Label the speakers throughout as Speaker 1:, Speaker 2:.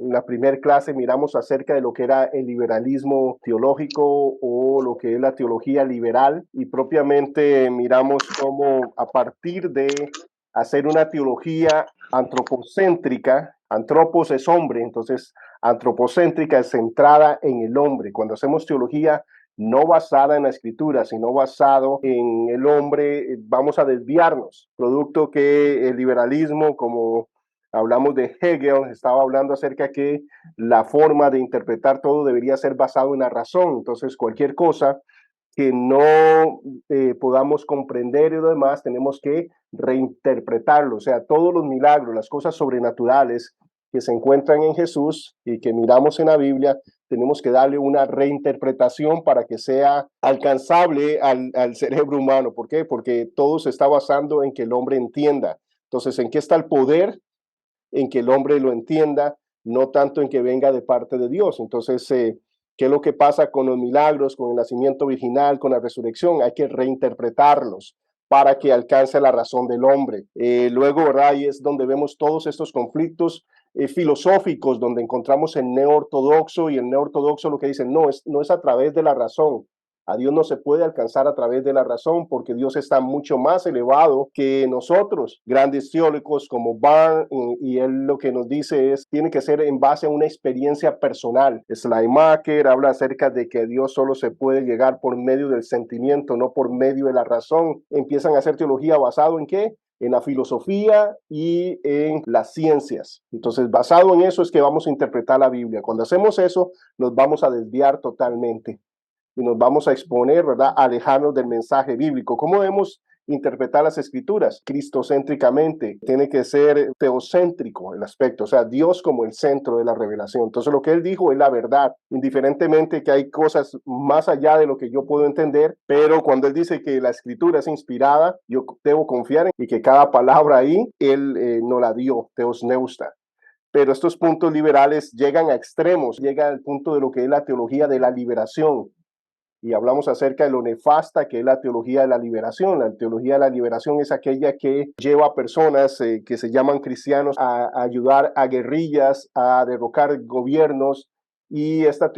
Speaker 1: en la primera clase miramos acerca de lo que era el liberalismo teológico o lo que es la teología liberal, y propiamente miramos cómo a partir de hacer una teología antropocéntrica, antropos es hombre, entonces antropocéntrica es centrada en el hombre. Cuando hacemos teología no basada en la escritura, sino basado en el hombre, vamos a desviarnos, producto que el liberalismo, como hablamos de Hegel, estaba hablando acerca que la forma de interpretar todo debería ser basado en la razón. Entonces, cualquier cosa que no podamos comprender y lo demás, tenemos que reinterpretarlo. O sea, todos los milagros, las cosas sobrenaturales que se encuentran en Jesús y que miramos en la Biblia, tenemos que darle una reinterpretación para que sea alcanzable al cerebro humano. ¿Por qué? Porque todo se está basando en que el hombre entienda. Entonces, ¿en qué está el poder? En que el hombre lo entienda, no tanto en que venga de parte de Dios. Entonces, ¿qué es lo que pasa con los milagros, con el nacimiento virginal, con la resurrección? Hay que reinterpretarlos para que alcance la razón del hombre. Luego, ¿verdad? Ahí es donde vemos todos estos conflictos filosóficos, donde encontramos el neoortodoxo, y el neoortodoxo lo que dicen, no es a través de la razón. A Dios no se puede alcanzar a través de la razón, porque Dios está mucho más elevado que nosotros. Grandes teólogos como Barnes, y él lo que nos dice es, tiene que ser en base a una experiencia personal. Schleiermacher habla acerca de que a Dios solo se puede llegar por medio del sentimiento, no por medio de la razón. Empiezan a hacer teología basado ¿en qué? En la filosofía y en las ciencias. Entonces, basado en eso es que vamos a interpretar la Biblia. Cuando hacemos eso, nos vamos a desviar totalmente y nos vamos a exponer, ¿verdad?, a alejarnos del mensaje bíblico. ¿Cómo debemos interpretar las escrituras? Cristocéntricamente, tiene que ser teocéntrico el aspecto, o sea, Dios como el centro de la revelación. Entonces, lo que él dijo es la verdad, indiferentemente que hay cosas más allá de lo que yo puedo entender, pero cuando él dice que la escritura es inspirada, yo debo confiar en y que cada palabra ahí, él no la dio, teos neusta. Pero estos puntos liberales llegan a extremos, llega al punto de lo que es la teología de la liberación, y hablamos acerca de lo nefasta que es la teología de la liberación. La teología de la liberación es aquella que lleva a personas que se llaman cristianos a ayudar a guerrillas, a derrocar gobiernos, y esta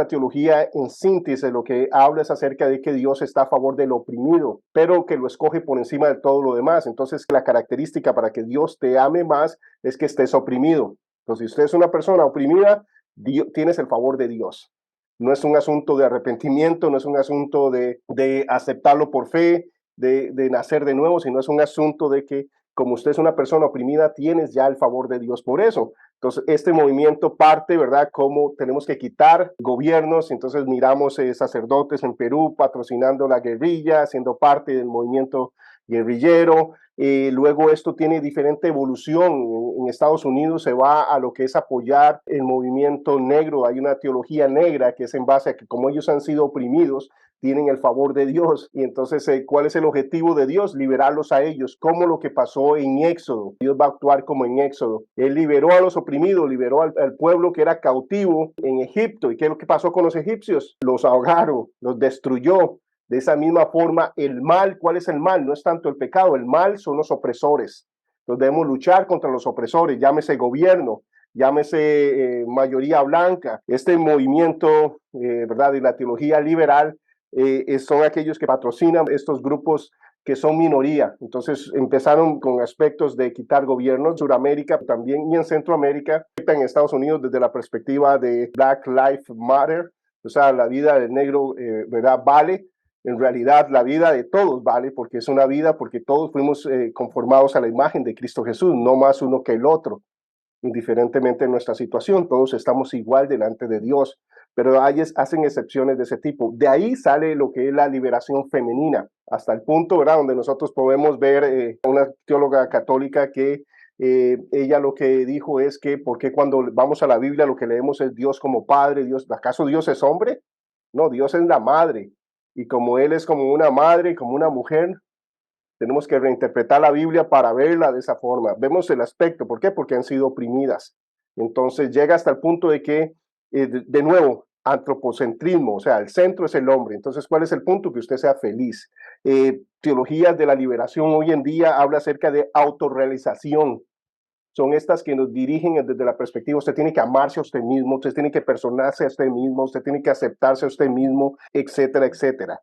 Speaker 1: teología en síntesis lo que habla es acerca de que Dios está a favor del oprimido, pero que lo escoge por encima de todo lo demás. Entonces, la característica para que Dios te ame más es que estés oprimido. Entonces, si usted es una persona oprimida, tienes el favor de Dios. No es un asunto de arrepentimiento, no es un asunto de aceptarlo por fe, de nacer de nuevo, sino es un asunto de que como usted es una persona oprimida, tienes ya el favor de Dios por eso. Entonces, este movimiento parte, ¿verdad?, como tenemos que quitar gobiernos. Entonces, miramos sacerdotes en Perú patrocinando la guerrilla, siendo parte del movimiento guerrillero. Luego esto tiene diferente evolución. En Estados Unidos se va a lo que es apoyar el movimiento negro. Hay una teología negra que es en base a que como ellos han sido oprimidos, tienen el favor de Dios. Y entonces, ¿cuál es el objetivo de Dios? Liberarlos a ellos, como lo que pasó en Éxodo. Dios va a actuar como en Éxodo. Él liberó a los oprimidos, liberó al pueblo que era cautivo en Egipto. ¿Y qué es lo que pasó con los egipcios? Los ahogaron, los destruyó. De esa misma forma, el mal, ¿cuál es el mal? No es tanto el pecado, el mal son los opresores. Entonces debemos luchar contra los opresores, llámese gobierno, llámese mayoría blanca. Este movimiento, ¿verdad?, de la teología liberal, son aquellos que patrocinan estos grupos que son minoría. Entonces empezaron con aspectos de quitar gobiernos en Sudamérica también y en Centroamérica, en Estados Unidos desde la perspectiva de Black Lives Matter, o sea, la vida del negro, ¿verdad?, vale. En realidad la vida de todos vale, porque es una vida, porque todos fuimos conformados a la imagen de Cristo Jesús, no más uno que el otro, indiferentemente de nuestra situación, todos estamos igual delante de Dios, pero hacen excepciones de ese tipo. De ahí sale lo que es la liberación femenina, hasta el punto, ¿verdad?, donde nosotros podemos ver una teóloga católica que ella lo que dijo es que, porque cuando vamos a la Biblia lo que leemos es Dios como Padre, Dios, ¿acaso Dios es hombre? No, Dios es la madre. Y como Él es como una madre, como una mujer, tenemos que reinterpretar la Biblia para verla de esa forma. Vemos el aspecto, ¿por qué? Porque han sido oprimidas. Entonces llega hasta el punto de que, de nuevo, antropocentrismo, o sea, el centro es el hombre. Entonces, ¿cuál es el punto? Que usted sea feliz. Teologías de la liberación hoy en día habla acerca de autorrealización. son estas que nos dirigen desde la perspectiva, usted tiene que amarse a usted mismo, usted tiene que perdonarse a usted mismo, usted tiene que aceptarse a usted mismo, etcétera, etcétera.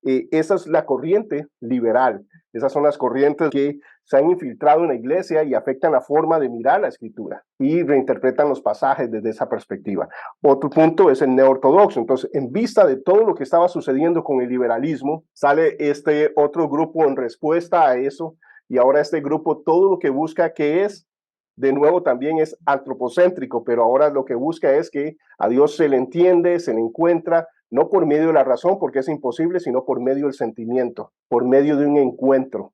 Speaker 1: Esa es la corriente liberal. Esas son las corrientes que se han infiltrado en la iglesia y afectan la forma de mirar la escritura y reinterpretan los pasajes desde esa perspectiva. Otro punto es el neortodoxo. Entonces, en vista de todo lo que estaba sucediendo con el liberalismo, sale este otro grupo en respuesta a eso, y ahora este grupo todo lo que busca que es, de nuevo también es antropocéntrico, pero ahora lo que busca es que a Dios se le entiende, se le encuentra, no por medio de la razón, porque es imposible, sino por medio del sentimiento, por medio de un encuentro.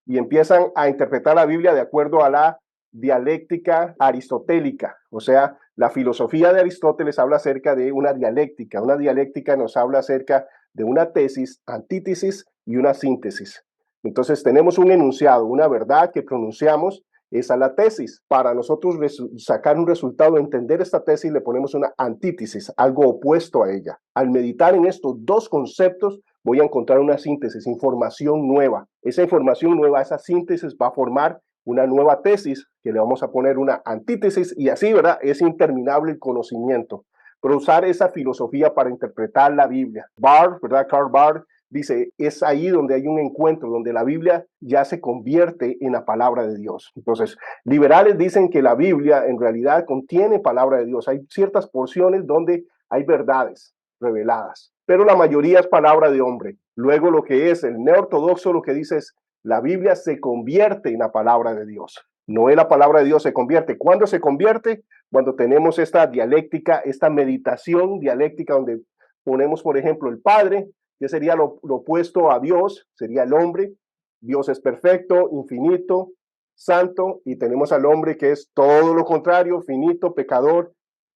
Speaker 1: Y empiezan a interpretar la Biblia de acuerdo a la dialéctica aristotélica. O sea, la filosofía de Aristóteles habla acerca de una dialéctica. Una dialéctica nos habla acerca de una tesis, antítesis y una síntesis. Entonces tenemos un enunciado, una verdad que pronunciamos. Esa es la tesis. Para nosotros sacar un resultado, entender esta tesis, le ponemos una antítesis, algo opuesto a ella. Al meditar en estos dos conceptos, voy a encontrar una síntesis, información nueva. Esa información nueva, esa síntesis va a formar una nueva tesis que le vamos a poner una antítesis, y así, ¿verdad? Es interminable el conocimiento. Pero usar esa filosofía para interpretar la Biblia. Barth, ¿verdad? Karl Barth dice, es ahí donde hay un encuentro, donde la Biblia ya se convierte en la palabra de Dios. Entonces, liberales dicen que la Biblia en realidad contiene palabra de Dios. Hay ciertas porciones donde hay verdades reveladas, pero la mayoría es palabra de hombre. Luego lo que es el neortodoxo lo que dice es, la Biblia se convierte en la palabra de Dios. No es la palabra de Dios, se convierte. ¿Cuándo se convierte? Cuando tenemos esta dialéctica, esta meditación dialéctica donde ponemos, por ejemplo, el Padre, que sería lo opuesto a Dios, sería el hombre. Dios es perfecto, infinito, santo, y tenemos al hombre que es todo lo contrario, finito, pecador,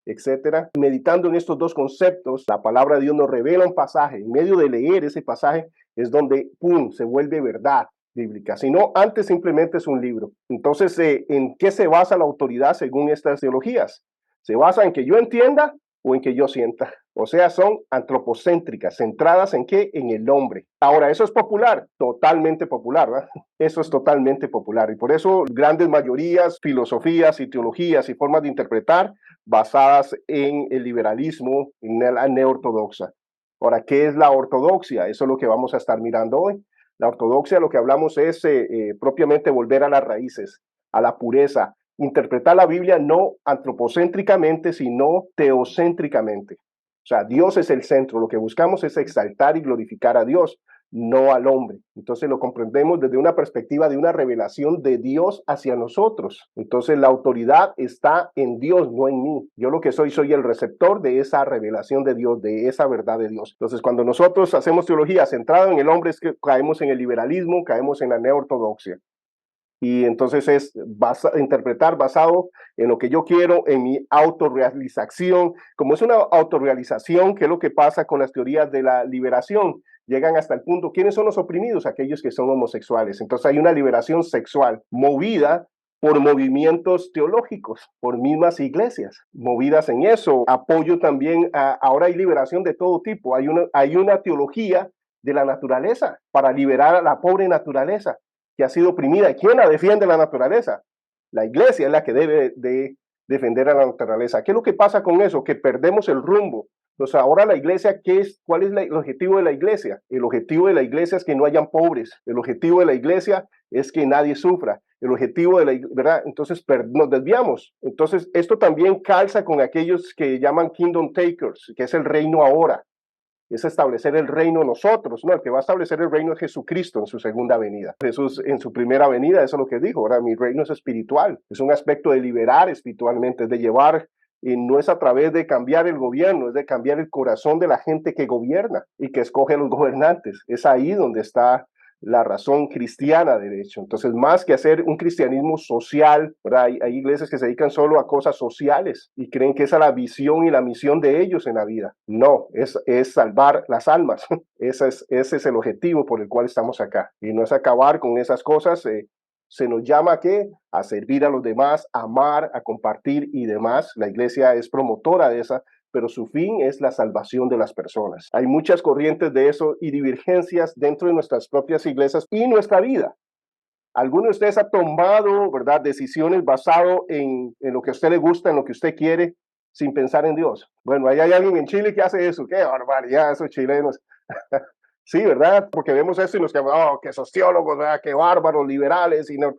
Speaker 1: etcétera. Meditando en estos dos conceptos, la palabra de Dios nos revela un pasaje. En medio de leer ese pasaje es donde, ¡pum!, se vuelve verdad bíblica. Si no, antes simplemente es un libro. Entonces, ¿en qué se basa la autoridad según estas teologías? ¿Se basa en que yo entienda o en que yo sienta? O sea, son antropocéntricas, centradas en qué, en el hombre. Ahora, ¿eso es popular? Totalmente popular, ¿verdad? Eso es totalmente popular. Y por eso grandes mayorías, filosofías y teologías y formas de interpretar basadas en el liberalismo, en la neortodoxa. Ahora, ¿qué es la ortodoxia? Eso es lo que vamos a estar mirando hoy. La ortodoxia, lo que hablamos es propiamente volver a las raíces, a la pureza, interpretar la Biblia no antropocéntricamente, sino teocéntricamente. O sea, Dios es el centro, lo que buscamos es exaltar y glorificar a Dios, no al hombre. Entonces lo comprendemos desde una perspectiva de una revelación de Dios hacia nosotros. Entonces la autoridad está en Dios, no en mí. Yo lo que soy el receptor de esa revelación de Dios, de esa verdad de Dios. Entonces cuando nosotros hacemos teología centrada en el hombre, es que caemos en el liberalismo, caemos en la neortodoxia. Y entonces es interpretar basado en lo que yo quiero, en mi autorrealización. Como es una autorrealización, ¿qué es lo que pasa con las teorías de la liberación? Llegan hasta el punto, ¿quiénes son los oprimidos? Aquellos que son homosexuales. Entonces hay una liberación sexual movida por movimientos teológicos, por mismas iglesias, movidas en eso. Apoyo también, ahora hay liberación de todo tipo. Hay una teología de la naturaleza para liberar a la pobre naturaleza que ha sido oprimida. ¿Quién la defiende la naturaleza? La iglesia es la que debe de defender a la naturaleza. ¿Qué es lo que pasa con eso? Que perdemos el rumbo. Entonces ahora la iglesia, ¿cuál es el objetivo de la iglesia? El objetivo de la iglesia es que no hayan pobres. El objetivo de la iglesia es que nadie sufra. El objetivo de la iglesia, ¿verdad? Entonces nos desviamos. Entonces esto también calza con aquellos que llaman kingdom takers, que es el reino ahora. Es establecer el reino nosotros, ¿no? El que va a establecer el reino es Jesucristo en su segunda venida. Jesús en su primera venida, eso es lo que dijo, ahora mi reino es espiritual, es un aspecto de liberar espiritualmente, es de llevar, y no es a través de cambiar el gobierno, es de cambiar el corazón de la gente que gobierna y que escoge a los gobernantes. Es ahí donde está la razón cristiana, de hecho. Entonces, más que hacer un cristianismo social, ¿verdad? Hay iglesias que se dedican solo a cosas sociales y creen que esa es la visión y la misión de ellos en la vida. No, es salvar las almas. Ese es el objetivo por el cual estamos acá. Y no es acabar con esas cosas. Se nos llama ¿a qué? A servir a los demás, a amar, a compartir y demás. La iglesia es promotora de esa, pero su fin es la salvación de las personas. Hay muchas corrientes de eso y divergencias dentro de nuestras propias iglesias y nuestra vida. ¿Alguno de ustedes ha tomado, verdad, decisiones basado en lo que a usted le gusta, en lo que usted quiere, sin pensar en Dios? Bueno, ahí hay alguien en Chile que hace eso. ¡Qué barbaridad, esos chilenos! Sí, ¿verdad? Porque vemos eso y nos quedamos, oh, qué sociólogos, ¿verdad? Qué bárbaros, liberales, y no,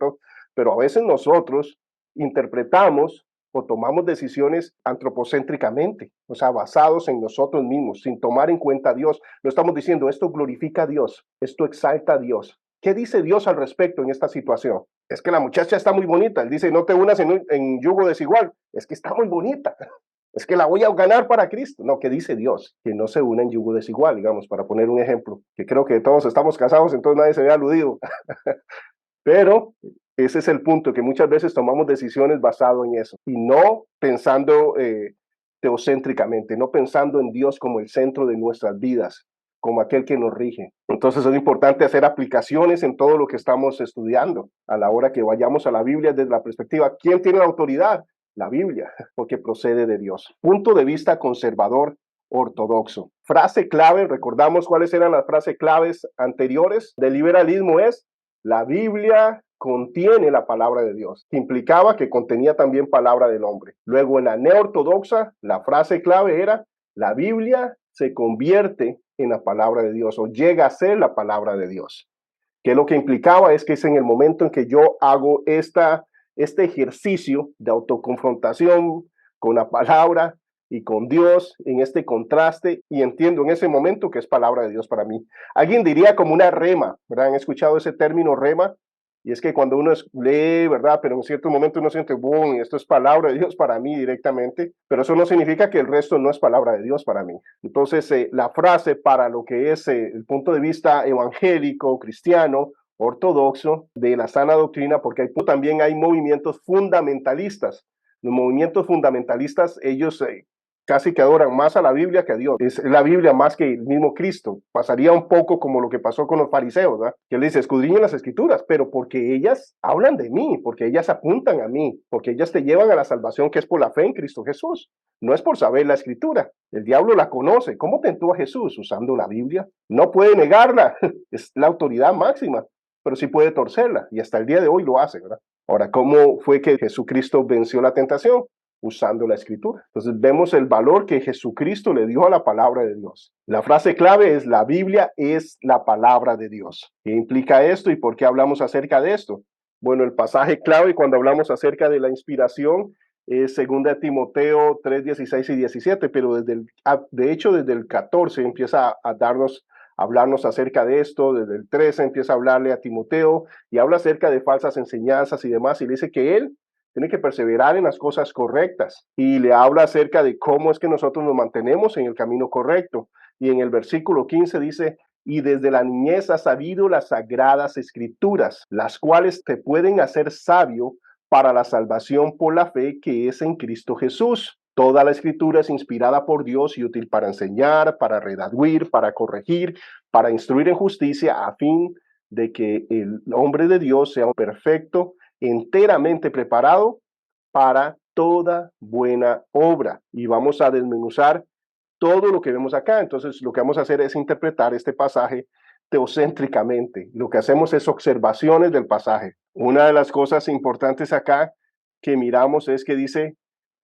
Speaker 1: pero a veces nosotros interpretamos o tomamos decisiones antropocéntricamente, o sea, basados en nosotros mismos, sin tomar en cuenta a Dios. No estamos diciendo, esto glorifica a Dios, esto exalta a Dios. ¿Qué dice Dios al respecto en esta situación? Es que la muchacha está muy bonita. Él dice, no te unas en yugo desigual. Es que está muy bonita. Es que la voy a ganar para Cristo. No, ¿qué dice Dios? Que no se una en yugo desigual, digamos, para poner un ejemplo, que creo que todos estamos casados, entonces nadie se ve aludido. Pero ese es el punto, que muchas veces tomamos decisiones basado en eso y no pensando teocéntricamente, no pensando en Dios como el centro de nuestras vidas, como aquel que nos rige. Entonces es importante hacer aplicaciones en todo lo que estamos estudiando a la hora que vayamos a la Biblia desde la perspectiva, ¿quién tiene la autoridad? La Biblia, porque procede de Dios. Punto de vista conservador ortodoxo. Frase clave, recordamos cuáles eran las frases claves anteriores del liberalismo, es la Biblia contiene la palabra de Dios, que implicaba que contenía también palabra del hombre. Luego en la neortodoxa, la frase clave era, la Biblia se convierte en la palabra de Dios o llega a ser la palabra de Dios. Que lo que implicaba es que es en el momento en que yo hago este ejercicio de autoconfrontación con la palabra y con Dios, en este contraste, y entiendo en ese momento que es palabra de Dios para mí. Alguien diría como una rema, ¿verdad? ¿Han escuchado ese término rema? Y es que cuando uno lee, ¿verdad? Pero en cierto momento uno siente, boom, esto es palabra de Dios para mí directamente, pero eso no significa que el resto no es palabra de Dios para mí. Entonces, la frase para lo que es el punto de vista evangélico, cristiano, ortodoxo, de la sana doctrina, porque también hay movimientos fundamentalistas. Los movimientos fundamentalistas, ellos casi que adoran más a la Biblia que a Dios. Es la Biblia más que el mismo Cristo. Pasaría un poco como lo que pasó con los fariseos, ¿verdad? Que él dice, escudriñen las escrituras, pero porque ellas hablan de mí, porque ellas apuntan a mí, porque ellas te llevan a la salvación que es por la fe en Cristo Jesús. No es por saber la escritura. El diablo la conoce. ¿Cómo tentó a Jesús? Usando la Biblia. No puede negarla. Es la autoridad máxima, pero sí puede torcerla. Y hasta el día de hoy lo hace, ¿verdad? Ahora, ¿cómo fue que Jesucristo venció la tentación? Usando la escritura. Entonces vemos el valor que Jesucristo le dio a la palabra de Dios. La frase clave es, la Biblia es la palabra de Dios. ¿Qué implica esto y por qué hablamos acerca de esto? Bueno, el pasaje clave cuando hablamos acerca de la inspiración es 2 Timoteo 3, 16 y 17, pero de hecho desde el 14 empieza a hablarnos acerca de esto, desde el 13 empieza a hablarle a Timoteo y habla acerca de falsas enseñanzas y demás, y dice que él tiene que perseverar en las cosas correctas y le habla acerca de cómo es que nosotros nos mantenemos en el camino correcto. Y en el versículo 15 dice, y desde la niñez has sabido las sagradas escrituras, las cuales te pueden hacer sabio para la salvación por la fe que es en Cristo Jesús. Toda la escritura es inspirada por Dios y útil para enseñar, para redarguir, para corregir, para instruir en justicia, a fin de que el hombre de Dios sea perfecto, enteramente preparado para toda buena obra. Y vamos a desmenuzar todo lo que vemos acá. Entonces, lo que vamos a hacer es interpretar este pasaje teocéntricamente. Lo que hacemos es observaciones del pasaje. Una de las cosas importantes acá que miramos es que dice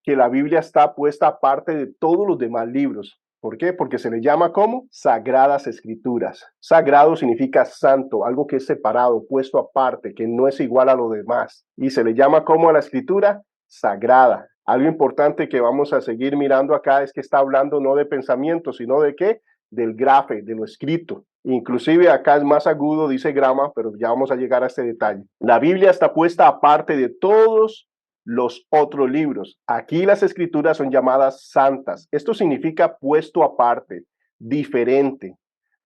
Speaker 1: que la Biblia está puesta aparte de todos los demás libros. ¿Por qué? Porque se le llama como sagradas escrituras. Sagrado significa santo, algo que es separado, puesto aparte, que no es igual a lo demás. Y se le llama como a la escritura sagrada. Algo importante que vamos a seguir mirando acá es que está hablando no de pensamiento, sino de qué? Del grafe, de lo escrito. Inclusive acá es más agudo, dice grama, pero ya vamos a llegar a este detalle. La Biblia está puesta aparte de todos los otros libros. Aquí las escrituras son llamadas santas. Esto significa puesto aparte, diferente.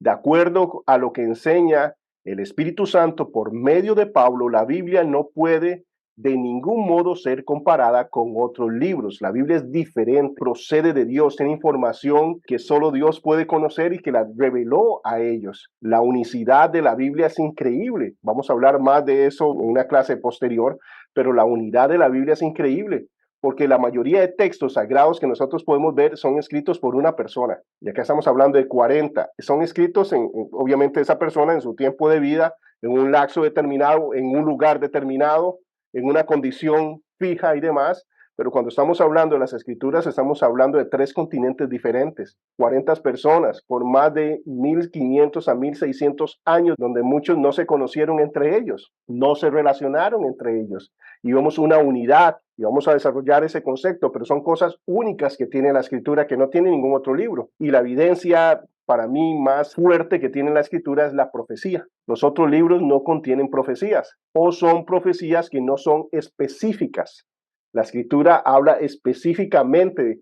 Speaker 1: De acuerdo a lo que enseña el Espíritu Santo por medio de Pablo, la Biblia no puede de ningún modo ser comparada con otros libros. La Biblia es diferente, procede de Dios, tiene información que solo Dios puede conocer y que la reveló a ellos. La unicidad de la Biblia es increíble. Vamos a hablar más de eso en una clase posterior, pero la unidad de la Biblia es increíble, porque la mayoría de textos sagrados que nosotros podemos ver son escritos por una persona. Y acá estamos hablando de 40. Son escritos, obviamente, esa persona en su tiempo de vida, en un lapso determinado, en un lugar determinado, en una condición fija y demás. Pero cuando estamos hablando de las escrituras, estamos hablando de 3 continentes diferentes, 40 personas por más de 1500 a 1600 años, donde muchos no se conocieron entre ellos, no se relacionaron entre ellos. Y vemos una unidad, y vamos a desarrollar ese concepto, pero son cosas únicas que tiene la escritura que no tiene ningún otro libro. Y la evidencia para mí más fuerte que tiene la escritura es la profecía. Los otros libros no contienen profecías, o son profecías que no son específicas. La escritura habla específicamente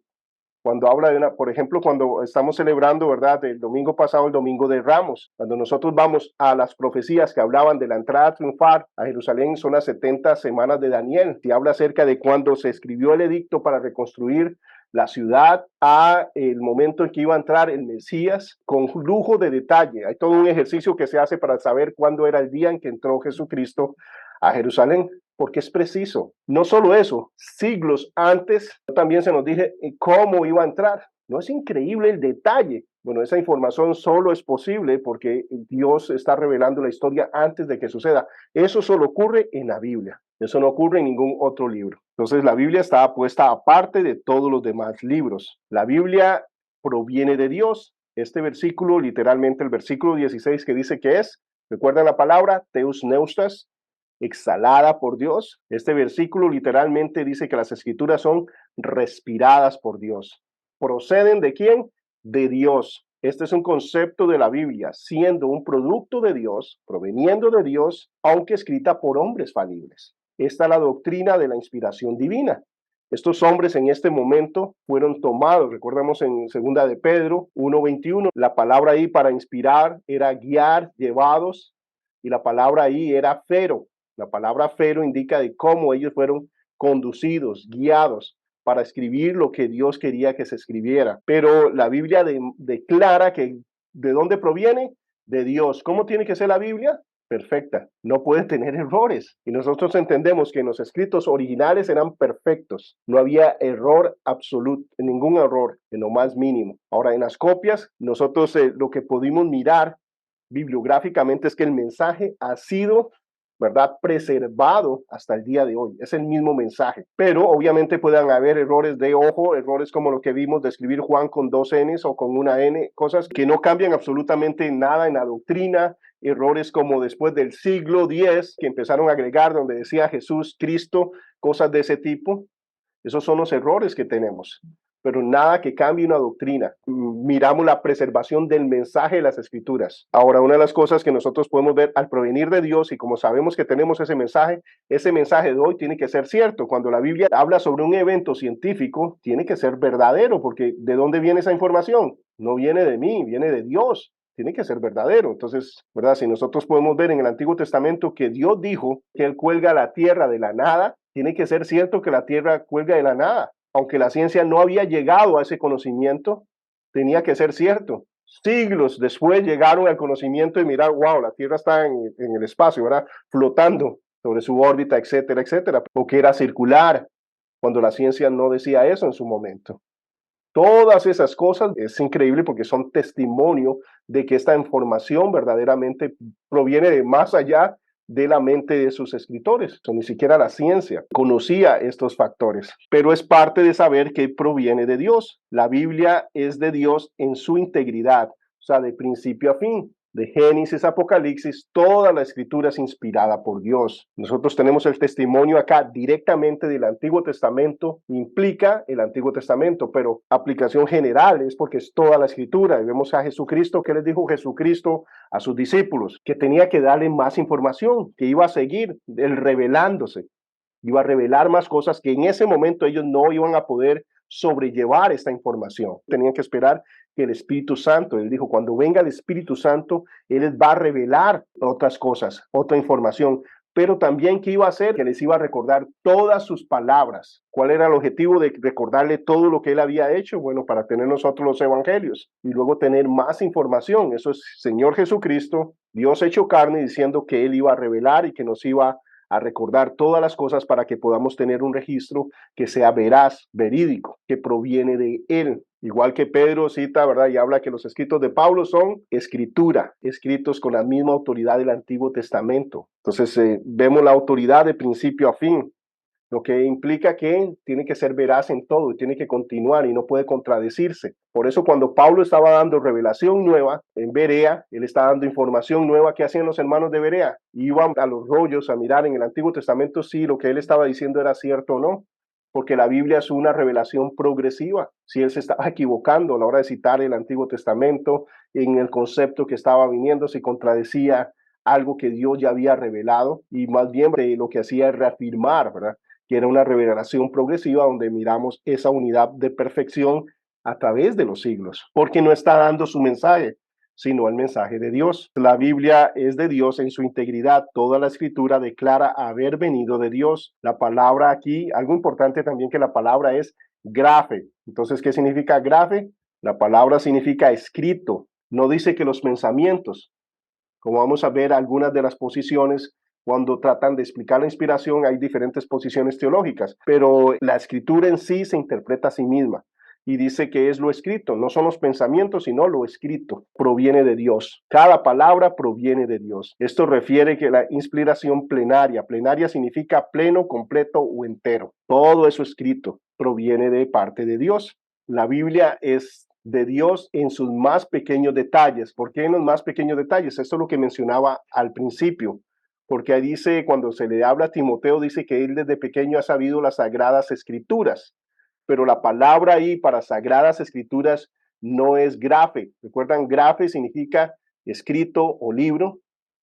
Speaker 1: cuando habla de una, por ejemplo, cuando estamos celebrando, ¿verdad? El domingo pasado, el domingo de Ramos, cuando nosotros vamos a las profecías que hablaban de la entrada triunfal a Jerusalén, son las 70 semanas de Daniel, y habla acerca de cuando se escribió el edicto para reconstruir la ciudad a el momento en que iba a entrar el Mesías, con lujo de detalle. Hay todo un ejercicio que se hace para saber cuándo era el día en que entró Jesucristo a Jerusalén, porque es preciso. No solo eso, siglos antes también se nos dice cómo iba a entrar. ¿No es increíble el detalle? Bueno, esa información solo es posible porque Dios está revelando la historia antes de que suceda. Eso solo ocurre en la Biblia. Eso no ocurre en ningún otro libro. Entonces la Biblia está puesta aparte de todos los demás libros. La Biblia proviene de Dios. Este versículo, literalmente el versículo 16 que dice que es, ¿recuerdan la palabra? Teus neustas, exhalada por Dios. Este versículo literalmente dice que las escrituras son respiradas por Dios. ¿Proceden de quién? De Dios. Este es un concepto de la Biblia, siendo un producto de Dios, proveniendo de Dios, aunque escrita por hombres falibles. Esta es la doctrina de la inspiración divina. Estos hombres en este momento fueron tomados, recordamos en 2 de Pedro 1:21, la palabra ahí para inspirar era guiar, llevados, y la palabra ahí era fero. La palabra fero indica de cómo ellos fueron conducidos, guiados para escribir lo que Dios quería que se escribiera. Pero la Biblia declara que ¿de dónde proviene? De Dios. ¿Cómo tiene que ser la Biblia? Perfecta, no puede tener errores. Y nosotros entendemos que en los escritos originales eran perfectos. No había error absoluto, ningún error, en lo más mínimo. Ahora, en las copias, nosotros lo que pudimos mirar bibliográficamente es que el mensaje ha sido, ¿verdad?, preservado hasta el día de hoy. Es el mismo mensaje, pero obviamente pueden haber errores de ojo, errores como lo que vimos de escribir Juan con 2 N's o con una N, cosas que no cambian absolutamente nada en la doctrina, errores como después del siglo X que empezaron a agregar donde decía Jesús, Cristo, cosas de ese tipo. Esos son los errores que tenemos, pero nada que cambie una doctrina. Miramos la preservación del mensaje de las escrituras. Ahora, una de las cosas que nosotros podemos ver al provenir de Dios, y como sabemos que tenemos ese mensaje de hoy tiene que ser cierto. Cuando la Biblia habla sobre un evento científico, tiene que ser verdadero, porque ¿de dónde viene esa información? No viene de mí, viene de Dios. Tiene que ser verdadero. Entonces, ¿verdad? Si nosotros podemos ver en el Antiguo Testamento que Dios dijo que Él cuelga la tierra de la nada, tiene que ser cierto que la tierra cuelga de la nada. Aunque la ciencia no había llegado a ese conocimiento, tenía que ser cierto. Siglos después llegaron al conocimiento de mirar, wow, la tierra está en el espacio, ¿verdad? Flotando sobre su órbita, etcétera, etcétera. O que era circular, cuando la ciencia no decía eso en su momento. Todas esas cosas es increíble porque son testimonio de que esta información verdaderamente proviene de más allá de la mente de sus escritores. Ni siquiera la ciencia conocía estos factores, pero es parte de saber que proviene de Dios. La Biblia es de Dios en su integridad, o sea, de principio a fin. De Génesis a Apocalipsis, toda la escritura es inspirada por Dios. Nosotros tenemos el testimonio acá directamente del Antiguo Testamento, implica el Antiguo Testamento, pero aplicación general es porque es toda la escritura. Y vemos a Jesucristo, ¿qué les dijo Jesucristo a sus discípulos? Que tenía que darle más información, que iba a seguir él revelándose, iba a revelar más cosas que en ese momento ellos no iban a poder sobrellevar esta información. Tenían que esperar que el Espíritu Santo, él dijo, cuando venga el Espíritu Santo, él les va a revelar otras cosas, otra información, pero también ¿qué iba a hacer? Que les iba a recordar todas sus palabras. ¿Cuál era el objetivo de recordarle todo lo que él había hecho? Bueno, para tener nosotros los evangelios y luego tener más información. Eso es Señor Jesucristo, Dios hecho carne, diciendo que él iba a revelar y que nos iba a recordar todas las cosas para que podamos tener un registro que sea veraz, verídico, que proviene de Él. Igual que Pedro cita, ¿verdad? Y habla que los escritos de Pablo son escritura, escritos con la misma autoridad del Antiguo Testamento. Entonces, vemos la autoridad de principio a fin, lo que implica que tiene que ser veraz en todo y tiene que continuar y no puede contradecirse. Por eso cuando Pablo estaba dando revelación nueva en Berea, él estaba dando información nueva que hacían los hermanos de Berea. Iban a los rollos a mirar en el Antiguo Testamento si lo que él estaba diciendo era cierto o no, porque la Biblia es una revelación progresiva. Si él se estaba equivocando a la hora de citar el Antiguo Testamento en el concepto que estaba viniendo, si contradecía algo que Dios ya había revelado, y más bien lo que hacía es reafirmar, ¿verdad?, que era una revelación progresiva donde miramos esa unidad de perfección a través de los siglos, porque no está dando su mensaje, sino el mensaje de Dios. La Biblia es de Dios en su integridad. Toda la escritura declara haber venido de Dios. La palabra aquí, algo importante también, que la palabra es grafe. Entonces, ¿qué significa grafe? La palabra significa escrito. No dice que los pensamientos, como vamos a ver algunas de las posiciones, cuando tratan de explicar la inspiración, hay diferentes posiciones teológicas, pero la escritura en sí se interpreta a sí misma y dice que es lo escrito, no son los pensamientos, sino lo escrito, proviene de Dios. Cada palabra proviene de Dios. Esto refiere que la inspiración plenaria, plenaria significa pleno, completo o entero. Todo eso escrito proviene de parte de Dios. La Biblia es de Dios en sus más pequeños detalles. ¿Por qué en los más pequeños detalles? Esto es lo que mencionaba al principio, porque ahí dice, cuando se le habla a Timoteo, dice que él desde pequeño ha sabido las sagradas escrituras, pero la palabra ahí para sagradas escrituras no es grafe. ¿Recuerdan? Grafe significa escrito o libro.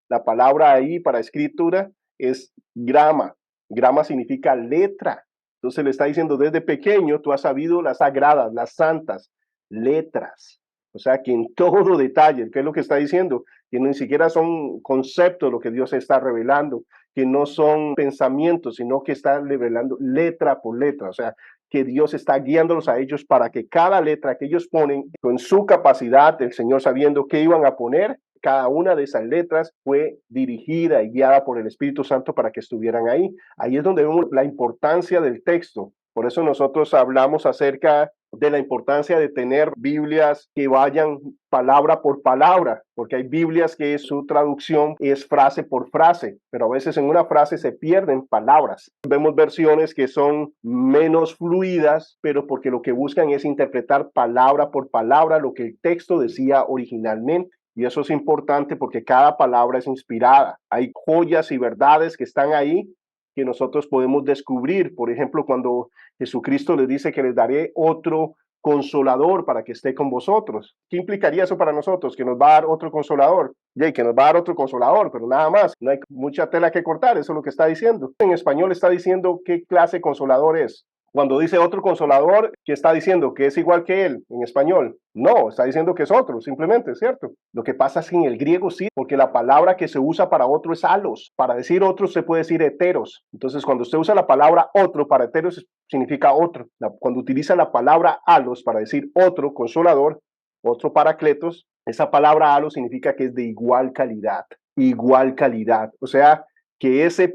Speaker 1: La palabra ahí para escritura es grama. Grama significa letra. Entonces le está diciendo, desde pequeño tú has sabido las sagradas, las santas letras. O sea, que en todo detalle, ¿qué es lo que está diciendo? Que ni siquiera son conceptos lo que Dios está revelando, que no son pensamientos, sino que está revelando letra por letra. O sea, que Dios está guiándolos a ellos para que cada letra que ellos ponen, con su capacidad, el Señor sabiendo qué iban a poner, cada una de esas letras fue dirigida y guiada por el Espíritu Santo para que estuvieran ahí. Ahí es donde vemos la importancia del texto. Por eso nosotros hablamos acerca de la importancia de tener Biblias que vayan palabra por palabra, porque hay Biblias que su traducción es frase por frase, pero a veces en una frase se pierden palabras. Vemos versiones que son menos fluidas, pero porque lo que buscan es interpretar palabra por palabra lo que el texto decía originalmente. Y eso es importante porque cada palabra es inspirada. Hay joyas y verdades que están ahí que nosotros podemos descubrir. Por ejemplo, cuando Jesucristo les dice que les daré otro consolador para que esté con vosotros. ¿Qué implicaría eso para nosotros? Que nos va a dar otro consolador. Y que nos va a dar otro consolador, pero nada más. No hay mucha tela que cortar, eso es lo que está diciendo. En español está diciendo qué clase de consolador es. Cuando dice otro consolador, ¿qué está diciendo? ¿Que es igual que él en español? No, está diciendo que es otro, simplemente, ¿cierto? Lo que pasa es que en el griego sí, porque la palabra que se usa para otro es alos. Para decir otro se puede decir heteros. Entonces, cuando usted usa la palabra otro para heteros, significa otro. Cuando utiliza la palabra alos para decir otro consolador, otro paracletos, esa palabra alos significa que es de igual calidad. Igual calidad. O sea, que ese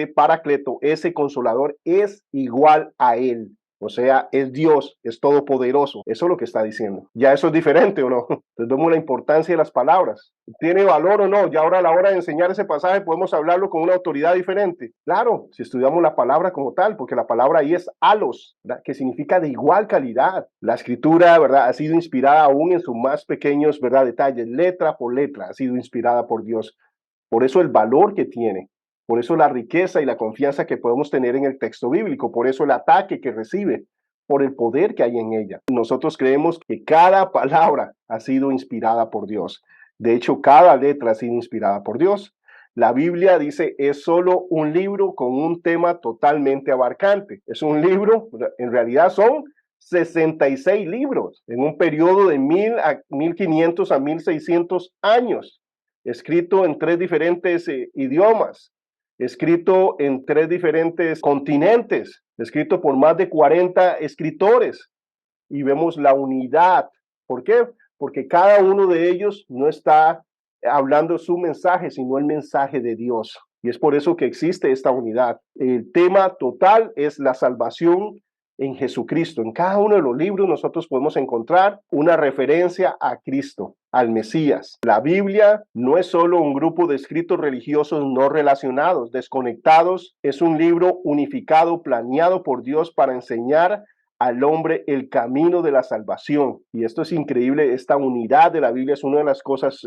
Speaker 1: paracleto, ese consolador es igual a él. O sea, es Dios, es todopoderoso. Eso es lo que está diciendo. Ya eso es diferente, ¿o no? Entonces vemos la importancia de las palabras. ¿Tiene valor o no? Ya ahora a la hora de enseñar ese pasaje podemos hablarlo con una autoridad diferente. Claro, si estudiamos la palabra como tal, porque la palabra ahí es alos, ¿verdad?, que significa de igual calidad. La escritura, ¿verdad?, ha sido inspirada aún en sus más pequeños, ¿verdad?, detalles. Letra por letra ha sido inspirada por Dios. Por eso el valor que tiene. Por eso la riqueza y la confianza que podemos tener en el texto bíblico, por eso el ataque que recibe, por el poder que hay en ella. Nosotros creemos que cada palabra ha sido inspirada por Dios. De hecho, cada letra ha sido inspirada por Dios. La Biblia dice es solo un libro con un tema totalmente abarcante. Es un libro, en realidad son 66 libros en un periodo de 1500 a 1600 años, escrito en 3 diferentes idiomas, escrito en 3 diferentes continentes, escrito por más de 40 escritores, y vemos la unidad. ¿Por qué? Porque cada uno de ellos no está hablando su mensaje, sino el mensaje de Dios. Y es por eso que existe esta unidad. El tema total es la salvación en Jesucristo. En cada uno de los libros nosotros podemos encontrar una referencia a Cristo, al Mesías. La Biblia no es solo un grupo de escritos religiosos no relacionados, desconectados. Es un libro unificado, planeado por Dios para enseñar al hombre el camino de la salvación. Y esto es increíble, esta unidad de la Biblia es una de las cosas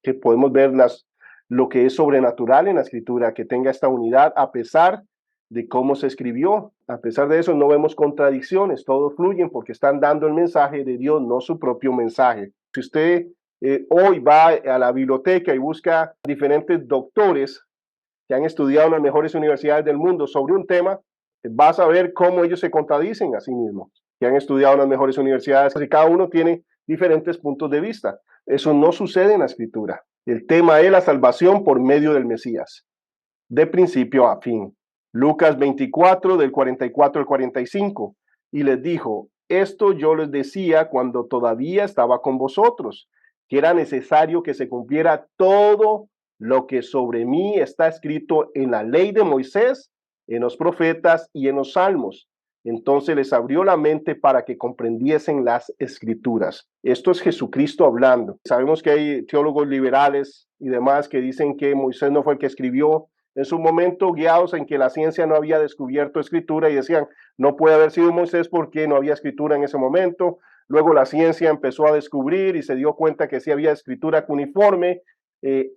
Speaker 1: que podemos ver lo que es sobrenatural en la Escritura, que tenga esta unidad a pesar de cómo se escribió. A pesar de eso no vemos contradicciones, todos fluyen porque están dando el mensaje de Dios, no su propio mensaje. Si usted hoy va a la biblioteca y busca diferentes doctores que han estudiado en las mejores universidades del mundo sobre un tema, vas a ver cómo ellos se contradicen a sí mismos, que han estudiado en las mejores universidades, y cada uno tiene diferentes puntos de vista. Eso no sucede en la Escritura. El tema es la salvación por medio del Mesías, de principio a fin. Lucas 24, del 44 al 45. Y les dijo, esto yo les decía cuando todavía estaba con vosotros, que era necesario que se cumpliera todo lo que sobre mí está escrito en la ley de Moisés, en los profetas y en los salmos. Entonces les abrió la mente para que comprendiesen las escrituras. Esto es Jesucristo hablando. Sabemos que hay teólogos liberales y demás que dicen que Moisés no fue el que escribió. En su momento, guiados en que la ciencia no había descubierto escritura y decían, no puede haber sido Moisés porque no había escritura en ese momento. Luego la ciencia empezó a descubrir y se dio cuenta que sí había escritura cuneiforme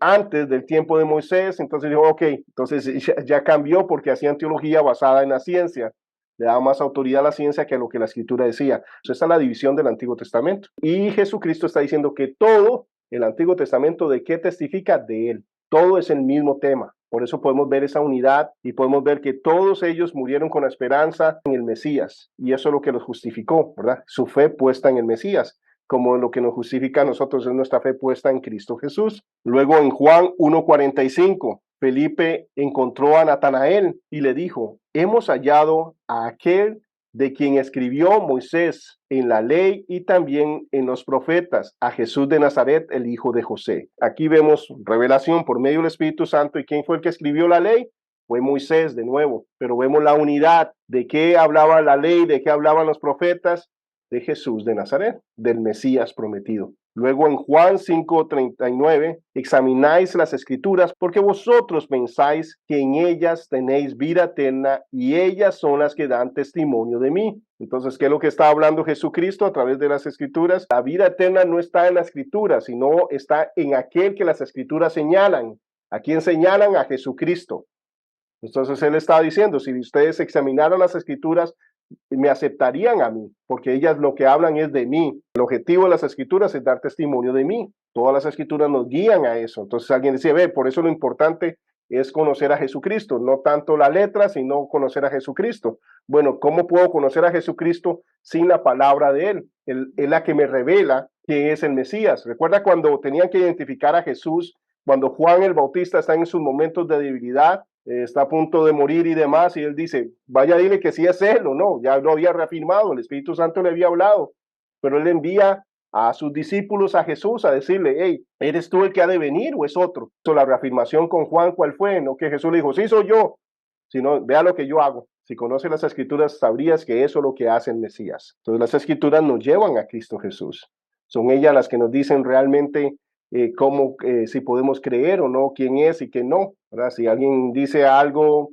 Speaker 1: antes del tiempo de Moisés. Entonces dijo, ok, entonces ya cambió porque hacían teología basada en la ciencia. Le daba más autoridad a la ciencia que a lo que la escritura decía. Entonces, esta es la división del Antiguo Testamento. Y Jesucristo está diciendo que todo el Antiguo Testamento, ¿de qué testifica? De él. Todo es el mismo tema. Por eso podemos ver esa unidad y podemos ver que todos ellos murieron con la esperanza en el Mesías. Y eso es lo que los justificó, ¿verdad? Su fe puesta en el Mesías, como lo que nos justifica a nosotros es nuestra fe puesta en Cristo Jesús. Luego en Juan 1:45, Felipe encontró a Natanael y le dijo, hemos hallado a aquel de quien escribió Moisés en la ley y también en los profetas, a Jesús de Nazaret, el hijo de José. Aquí vemos revelación por medio del Espíritu Santo. ¿Y quién fue el que escribió la ley? Fue Moisés de nuevo, pero vemos la unidad de qué hablaba la ley, de qué hablaban los profetas, de Jesús de Nazaret, del Mesías prometido. Luego en Juan 5:39, examináis las escrituras porque vosotros pensáis que en ellas tenéis vida eterna y ellas son las que dan testimonio de mí. Entonces, ¿qué es lo que está hablando Jesucristo a través de las escrituras? La vida eterna no está en la escritura, sino está en aquel que las escrituras señalan. ¿A quién señalan? A Jesucristo. Entonces él estaba diciendo, si ustedes examinaran las escrituras, me aceptarían a mí, porque ellas lo que hablan es de mí. El objetivo de las escrituras es dar testimonio de mí. Todas las escrituras nos guían a eso. Entonces alguien decía, ve, por eso lo importante es conocer a Jesucristo, no tanto la letra, sino conocer a Jesucristo. Bueno, ¿cómo puedo conocer a Jesucristo sin la palabra de él? Él es la que me revela quién es el Mesías. Recuerda cuando tenían que identificar a Jesús, cuando Juan el Bautista está en sus momentos de debilidad, está a punto de morir y demás, y él dice, vaya, dile que sí es él o no, ya lo había reafirmado, el Espíritu Santo le había hablado, pero él envía a sus discípulos a Jesús a decirle, hey, ¿eres tú el que ha de venir o es otro? Entonces, la reafirmación con Juan, ¿cuál fue? No que Jesús le dijo, sí soy yo, sino vea lo que yo hago. Si conoces las escrituras, sabrías que eso es lo que hace el Mesías. Entonces las escrituras nos llevan a Cristo Jesús. Son ellas las que nos dicen realmente si podemos creer o no quién es y quién no, ¿verdad? Si alguien dice algo,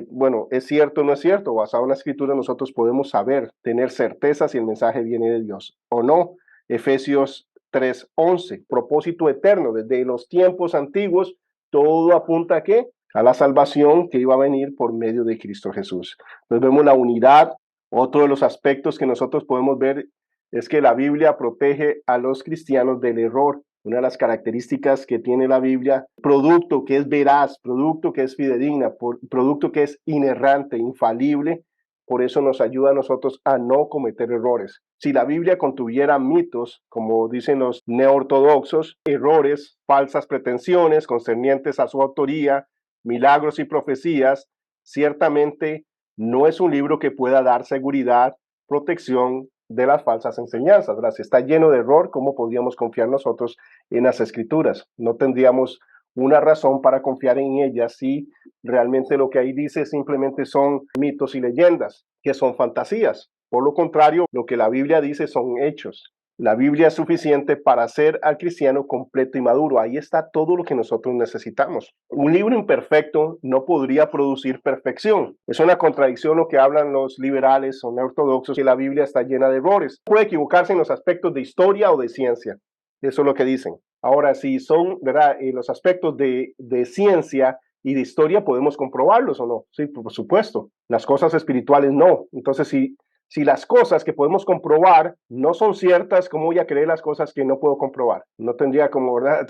Speaker 1: bueno, es cierto o no es cierto, basado en la escritura nosotros podemos saber, tener certeza si el mensaje viene de Dios o no. Efesios 3:11, propósito eterno, desde los tiempos antiguos, todo apunta a ¿qué? A la salvación que iba a venir por medio de Cristo Jesús. Entonces vemos la unidad. Otro de los aspectos que nosotros podemos ver es que la Biblia protege a los cristianos del error. Una de las características que tiene la Biblia, producto que es veraz, producto que es fidedigna, producto que es inerrante, infalible, por eso nos ayuda a nosotros a no cometer errores. Si la Biblia contuviera mitos, como dicen los neortodoxos, errores, falsas pretensiones concernientes a su autoría, milagros y profecías, ciertamente no es un libro que pueda dar seguridad, protección de las falsas enseñanzas, ¿verdad? Si está lleno de error, ¿cómo podríamos confiar nosotros en las escrituras? No tendríamos una razón para confiar en ella si realmente lo que ahí dice simplemente son mitos y leyendas, que son fantasías. Por lo contrario, lo que la Biblia dice son hechos. La Biblia es suficiente para hacer al cristiano completo y maduro. Ahí está todo lo que nosotros necesitamos. Un libro imperfecto no podría producir perfección. Es una contradicción lo que hablan los liberales o ortodoxos, que la Biblia está llena de errores. Puede equivocarse en los aspectos de historia o de ciencia. Eso es lo que dicen. Ahora, si son, ¿verdad?, los aspectos de ciencia y de historia, podemos comprobarlos o no. Sí, por supuesto. Las cosas espirituales no. Entonces, si las cosas que podemos comprobar no son ciertas, ¿cómo voy a creer las cosas que no puedo comprobar? No tendría como, ¿verdad?,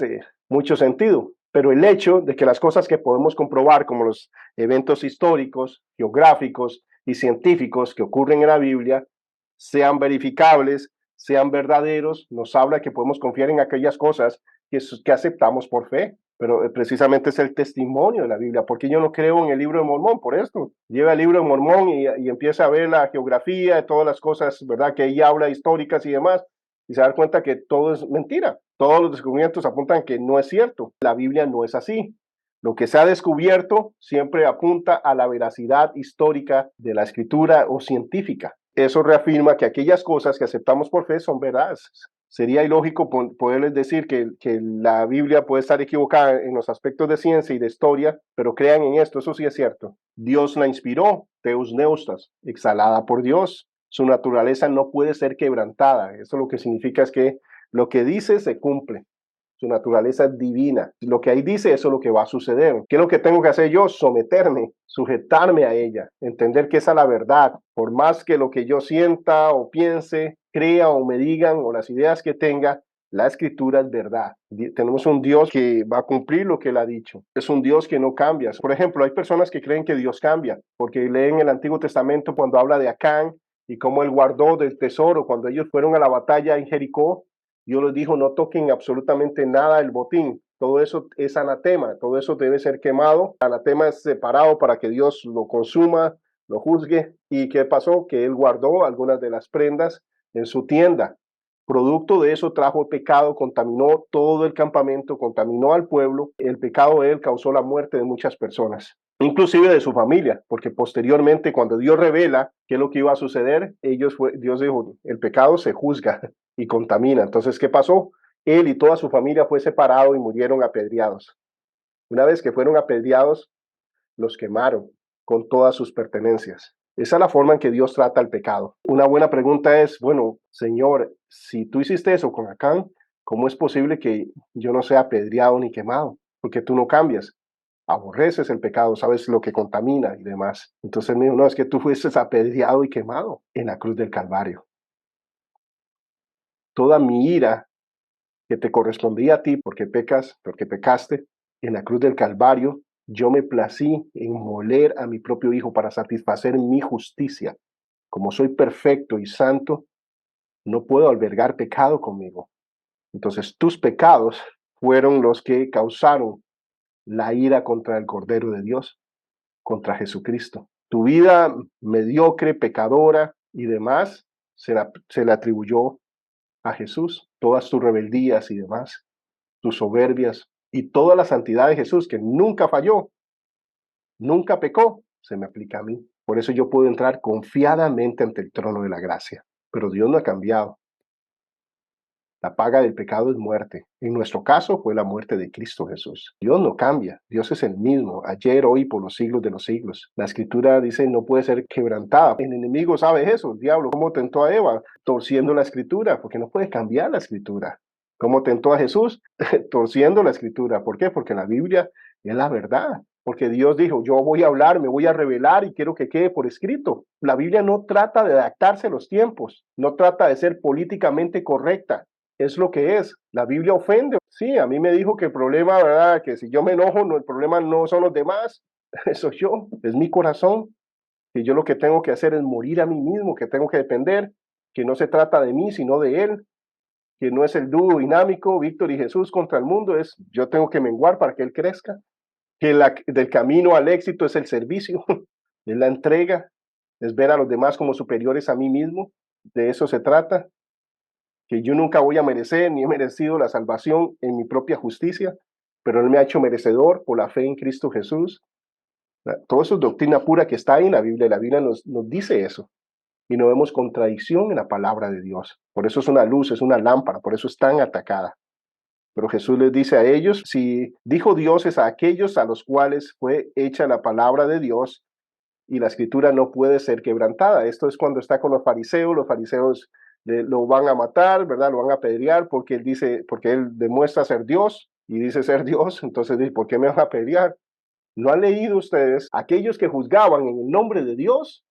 Speaker 1: mucho sentido. Pero el hecho de que las cosas que podemos comprobar, como los eventos históricos, geográficos y científicos que ocurren en la Biblia, sean verificables, sean verdaderos, nos habla que podemos confiar en aquellas cosas que aceptamos por fe. Pero precisamente es el testimonio de la Biblia, porque yo no creo en el libro de Mormón, por esto. Lleva el libro de Mormón y empieza a ver la geografía, todas las cosas, ¿verdad?, que ella habla, históricas y demás, y se da cuenta que todo es mentira. Todos los descubrimientos apuntan que no es cierto. La Biblia no es así. Lo que se ha descubierto siempre apunta a la veracidad histórica de la escritura o científica. Eso reafirma que aquellas cosas que aceptamos por fe son verdades. Sería ilógico poderles decir que la Biblia puede estar equivocada en los aspectos de ciencia y de historia, pero crean en esto, eso sí es cierto. Dios la inspiró, Deus Neustas, exhalada por Dios. Su naturaleza no puede ser quebrantada. Eso lo que significa es que lo que dice se cumple. Su naturaleza es divina. Lo que ahí dice, eso es lo que va a suceder. ¿Qué es lo que tengo que hacer yo? Someterme, sujetarme a ella, entender que esa es la verdad. Por más que lo que yo sienta o piense, crea o me digan o las ideas que tenga, la escritura es verdad. Tenemos un Dios que va a cumplir lo que él ha dicho. Es un Dios que no cambia. Por ejemplo, hay personas que creen que Dios cambia porque leen el Antiguo Testamento cuando habla de Acán y cómo él guardó del tesoro cuando ellos fueron a la batalla en Jericó. Dios les dijo, no toquen absolutamente nada del botín. Todo eso es anatema, todo eso debe ser quemado. Anatema es separado para que Dios lo consuma, lo juzgue. ¿Y qué pasó? Que él guardó algunas de las prendas en su tienda. Producto de eso trajo pecado, contaminó todo el campamento, contaminó al pueblo. El pecado de él causó la muerte de muchas personas, inclusive de su familia, porque posteriormente cuando Dios revela qué es lo que iba a suceder, Dios dijo, el pecado se juzga y contamina. Entonces, ¿qué pasó? Él y toda su familia fue separado y murieron apedreados. Una vez que fueron apedreados, los quemaron con todas sus pertenencias. Esa es la forma en que Dios trata el pecado. Una buena pregunta es, bueno, Señor, si tú hiciste eso con Acán, ¿cómo es posible que yo no sea apedreado ni quemado? Porque tú no cambias. Aborreces el pecado, sabes lo que contamina y demás. Entonces me dijo, no, es que tú fuiste apedreado y quemado en la cruz del Calvario. Toda mi ira que te correspondía a ti porque pecaste en la cruz del Calvario, yo me plací en moler a mi propio hijo para satisfacer mi justicia. Como soy perfecto y santo, no puedo albergar pecado conmigo. Entonces tus pecados fueron los que causaron la ira contra el Cordero de Dios, contra Jesucristo. Tu vida mediocre, pecadora y demás se le atribuyó a Jesús. Todas tus rebeldías y demás, tus soberbias y toda la santidad de Jesús, que nunca falló, nunca pecó, se me aplica a mí. Por eso yo puedo entrar confiadamente ante el trono de la gracia. Pero Dios no ha cambiado. La paga del pecado es muerte. En nuestro caso fue la muerte de Cristo Jesús. Dios no cambia. Dios es el mismo, ayer, hoy, por los siglos de los siglos. La escritura dice no puede ser quebrantada. El enemigo sabe eso. El diablo, ¿cómo tentó a Eva? Torciendo la escritura, porque no puede cambiar la escritura. ¿Cómo tentó a Jesús? Torciendo la escritura. ¿Por qué? Porque la Biblia es la verdad. Porque Dios dijo, yo voy a hablar, me voy a revelar y quiero que quede por escrito. La Biblia no trata de adaptarse a los tiempos, no trata de ser políticamente correcta. Es lo que es. La Biblia ofende. Sí, a mí me dijo que el problema, ¿verdad? Que si yo me enojo, no, el problema no son los demás, soy yo, es mi corazón. Que yo lo que tengo que hacer es morir a mí mismo, que tengo que depender, que no se trata de mí, sino de Él, que no es el dúo dinámico, Víctor y Jesús contra el mundo, es yo tengo que menguar para que Él crezca, que del camino al éxito es el servicio, es la entrega, es ver a los demás como superiores a mí mismo, de eso se trata, que yo nunca voy a merecer ni he merecido la salvación en mi propia justicia, pero Él me ha hecho merecedor por la fe en Cristo Jesús. Todo eso es doctrina pura que está ahí en la Biblia. La Biblia nos dice eso. Y no vemos contradicción en la palabra de Dios. Por eso es una luz, es una lámpara, por eso es tan atacada. Pero Jesús les dice a ellos, si dijo Dios es a aquellos a los cuales fue hecha la palabra de Dios, y la escritura no puede ser quebrantada. Esto es cuando está con los fariseos lo van a matar, ¿verdad? Lo van a apedrear porque él dice, porque él demuestra ser Dios y dice ser Dios, entonces dice, ¿por qué me van a apedrear? ¿No han leído ustedes aquellos que juzgaban en el nombre de Dios?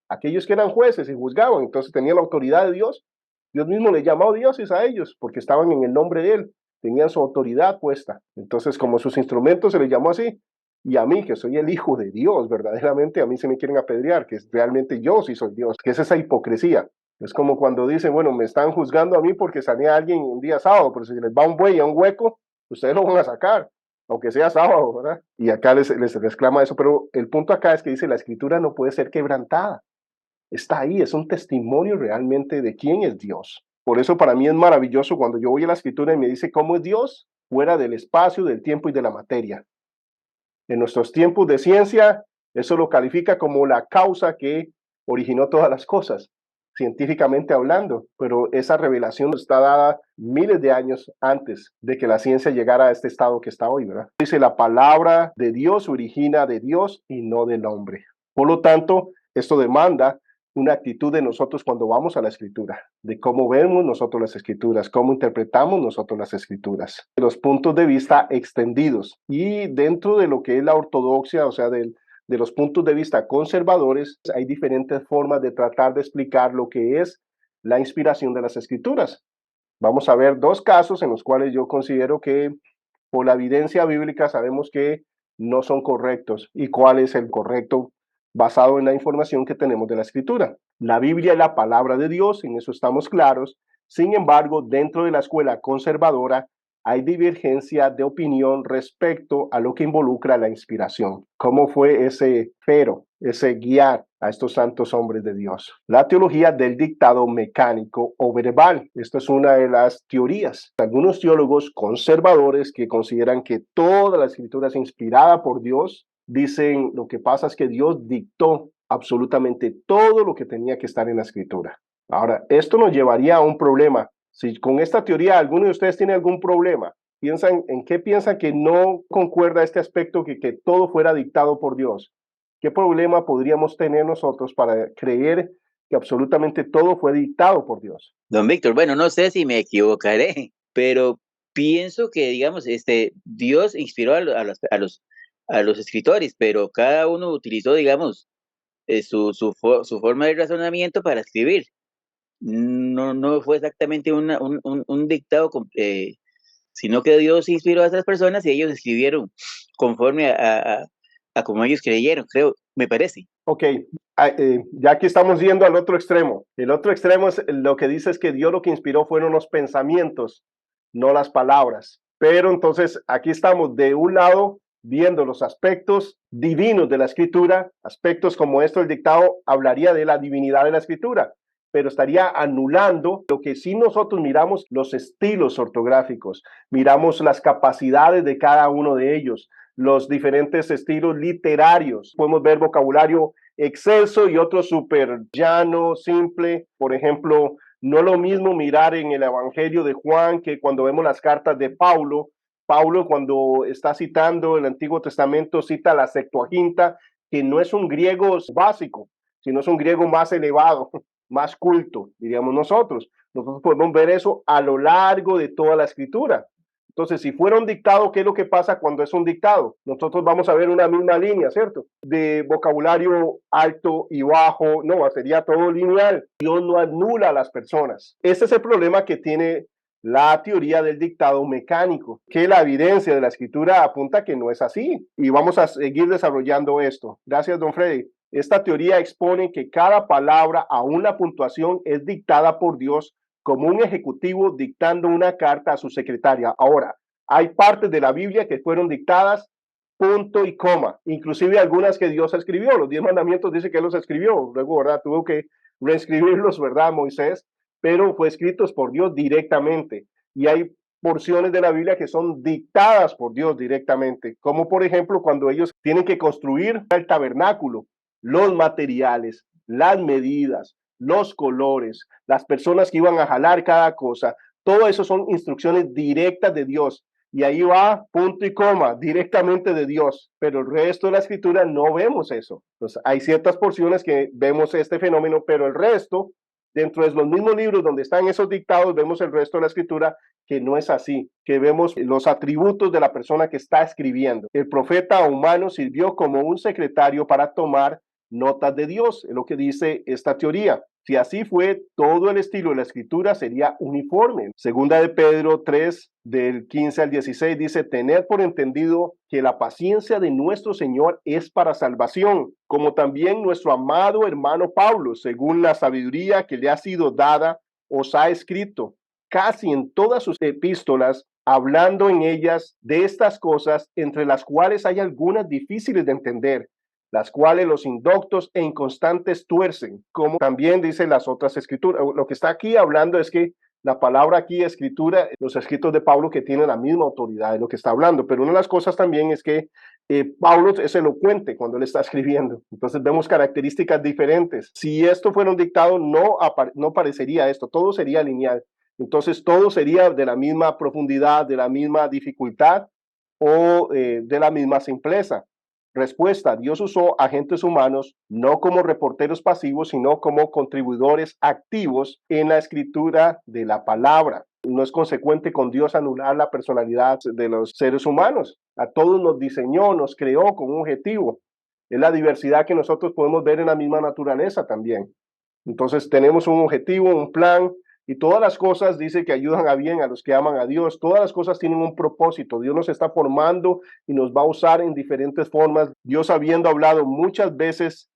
Speaker 1: Aquellos que eran jueces y juzgaban, entonces tenían la autoridad de Dios. Dios mismo les llamó dioses a ellos porque estaban en el nombre de Él, tenían su autoridad puesta. Entonces, como sus instrumentos se les llamó así, y a mí, que soy el hijo de Dios, verdaderamente a mí se me quieren apedrear, que realmente yo sí soy Dios, que es esa hipocresía. Es como cuando dicen, bueno, me están juzgando a mí porque sané a alguien un día sábado, pero si les va un buey a un hueco, ustedes lo van a sacar, aunque sea sábado, ¿verdad? Y acá les reclama eso, pero el punto acá es que dice, la escritura no puede ser quebrantada. Está ahí, es un testimonio realmente de quién es Dios. Por eso para mí es maravilloso cuando yo voy a la escritura y me dice cómo es Dios fuera del espacio, del tiempo y de la materia. En nuestros tiempos de ciencia, eso lo califica como la causa que originó todas las cosas, científicamente hablando, pero esa revelación está dada miles de años antes de que la ciencia llegara a este estado que está hoy, ¿verdad? Dice, la palabra de Dios origina de Dios y no del hombre. Por lo tanto, esto demanda una actitud de nosotros cuando vamos a la escritura, de cómo vemos nosotros las escrituras, cómo interpretamos nosotros las escrituras, de los puntos de vista extendidos y dentro de lo que es la ortodoxia, o sea, de los puntos de vista conservadores, hay diferentes formas de tratar de explicar lo que es la inspiración de las escrituras. Vamos a ver dos casos en los cuales yo considero que por la evidencia bíblica sabemos que no son correctos y cuál es el correcto basado en la información que tenemos de la escritura. La Biblia es la palabra de Dios, en eso estamos claros. Sin embargo, dentro de la escuela conservadora hay divergencia de opinión respecto a lo que involucra la inspiración. ¿Cómo fue ese ese guiar a estos santos hombres de Dios? La teología del dictado mecánico o verbal. Esta es una de las teorías. Algunos teólogos conservadores que consideran que toda la escritura es inspirada por Dios, dicen lo que pasa es que Dios dictó absolutamente todo lo que tenía que estar en la escritura. Ahora, esto nos llevaría a un problema. Si con esta teoría alguno de ustedes tiene algún problema, ¿en qué piensan que no concuerda este aspecto que todo fuera dictado por Dios? ¿Qué problema podríamos tener nosotros para creer que absolutamente todo fue dictado por Dios?
Speaker 2: Don Víctor, bueno, no sé si me equivocaré, pero pienso que, digamos, Dios inspiró a los escritores, pero cada uno utilizó, digamos, su forma de razonamiento para escribir. No fue exactamente un dictado, sino que Dios inspiró a esas personas y ellos escribieron conforme a como ellos creyeron, creo, me parece.
Speaker 1: Ok, ya aquí estamos yendo al otro extremo. El otro extremo es lo que dice es que Dios lo que inspiró fueron los pensamientos, no las palabras. Pero entonces aquí estamos de un lado viendo los aspectos divinos de la escritura, aspectos como esto, el dictado hablaría de la divinidad de la escritura, pero estaría anulando lo que sí nosotros miramos, los estilos ortográficos, miramos las capacidades de cada uno de ellos, los diferentes estilos literarios. Podemos ver vocabulario excelso y otro súper llano, simple. Por ejemplo, no es lo mismo mirar en el Evangelio de Juan que cuando vemos las cartas de Paulo. Paulo, cuando está citando el Antiguo Testamento, cita la Septuaginta, que no es un griego básico, sino es un griego más elevado, más culto, diríamos nosotros. Nosotros podemos ver eso a lo largo de toda la escritura. Entonces, si fuera un dictado, ¿qué es lo que pasa cuando es un dictado? Nosotros vamos a ver una misma línea, ¿cierto? De vocabulario alto y bajo, no, sería todo lineal. Dios no anula a las personas. Ese es el problema que tiene la teoría del dictado mecánico, que la evidencia de la escritura apunta que no es así. Y vamos a seguir desarrollando esto. Gracias, don Freddy. Esta teoría expone que cada palabra, aún la puntuación, es dictada por Dios como un ejecutivo dictando una carta a su secretaria. Ahora, hay partes de la Biblia que fueron dictadas punto y coma, inclusive algunas que Dios escribió. Los 10 mandamientos dice que él los escribió, luego, ¿verdad? Tuvo que reescribirlos, ¿verdad? Moisés, pero fue escritos por Dios directamente. Y hay porciones de la Biblia que son dictadas por Dios directamente, como por ejemplo cuando ellos tienen que construir el tabernáculo, los materiales, las medidas, los colores, las personas que iban a jalar cada cosa, todo eso son instrucciones directas de Dios. Y ahí va punto y coma, directamente de Dios. Pero el resto de la escritura no vemos eso. Entonces, hay ciertas porciones que vemos este fenómeno, pero el resto, dentro de los mismos libros donde están esos dictados, vemos el resto de la escritura que no es así, que vemos los atributos de la persona que está escribiendo. El profeta humano sirvió como un secretario para tomar notas de Dios, es lo que dice esta teoría. Si así fue, todo el estilo de la escritura sería uniforme. Segunda de Pedro 3, del 15 al 16, dice, tened por entendido que la paciencia de nuestro Señor es para salvación, como también nuestro amado hermano Pablo, según la sabiduría que le ha sido dada, os ha escrito casi en todas sus epístolas, hablando en ellas de estas cosas, entre las cuales hay algunas difíciles de entender, las cuales los indoctos e inconstantes tuercen, como también dicen las otras escrituras. Lo que está aquí hablando es que la palabra aquí, escritura, los escritos de Pablo que tienen la misma autoridad de lo que está hablando, pero una de las cosas también es que Pablo es elocuente cuando él está escribiendo, entonces vemos características diferentes. Si esto fuera un dictado, no parecería esto, todo sería lineal, entonces todo sería de la misma profundidad, de la misma dificultad o de la misma simpleza. Respuesta, Dios usó agentes humanos no como reporteros pasivos, sino como contribuidores activos en la escritura de la palabra. No es consecuente con Dios anular la personalidad de los seres humanos. A todos nos diseñó, nos creó con un objetivo. Es la diversidad que nosotros podemos ver en la misma naturaleza también. Entonces tenemos un objetivo, un plan, y todas las cosas dice que ayudan a bien a los que aman a Dios. Todas las cosas tienen un propósito. Dios nos está formando y nos va a usar en diferentes formas. Dios habiendo hablado muchas veces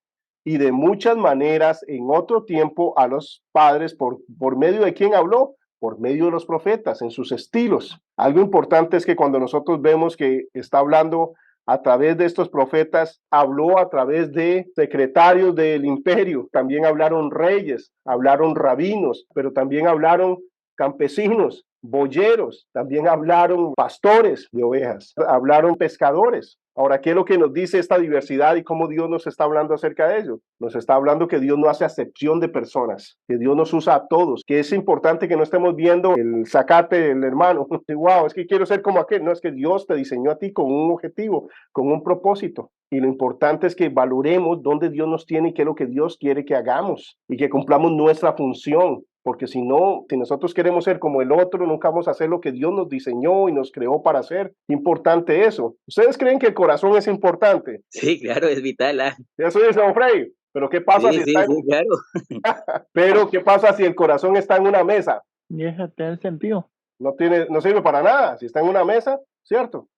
Speaker 1: y de muchas maneras en otro tiempo a los padres, por medio de quién habló, por medio de los profetas, en sus estilos. Algo importante es que cuando nosotros vemos que está hablando a través de estos profetas, habló a través de secretarios del imperio, también hablaron reyes, hablaron rabinos, pero también hablaron campesinos, boyeros, también hablaron pastores de ovejas, hablaron pescadores. Ahora, ¿qué es lo que nos dice esta diversidad y cómo Dios nos está hablando acerca de ello? Nos está hablando que Dios no hace acepción de personas, que Dios nos usa a todos, que es importante que no estemos viendo el zacate del hermano. Wow, es que quiero ser como aquel. No, es que Dios te diseñó a ti con un objetivo, con un propósito. Y lo importante es que valoremos dónde Dios nos tiene y qué es lo que Dios quiere que hagamos y que cumplamos nuestra función. Porque si no, si nosotros queremos ser como el otro, nunca vamos a hacer lo que Dios nos diseñó y nos creó para hacer. Importante eso. ¿Ustedes creen que el corazón es importante?
Speaker 2: Sí, claro, es vital.
Speaker 1: Eso es, don Frey. Pero ¿qué pasa si
Speaker 2: Sí,
Speaker 1: está
Speaker 2: sí, claro.
Speaker 1: Pero ¿qué pasa si el corazón está en una mesa?
Speaker 3: Y eso tiene sentido.
Speaker 1: No sirve para nada. Si está en una mesa, ¿cierto?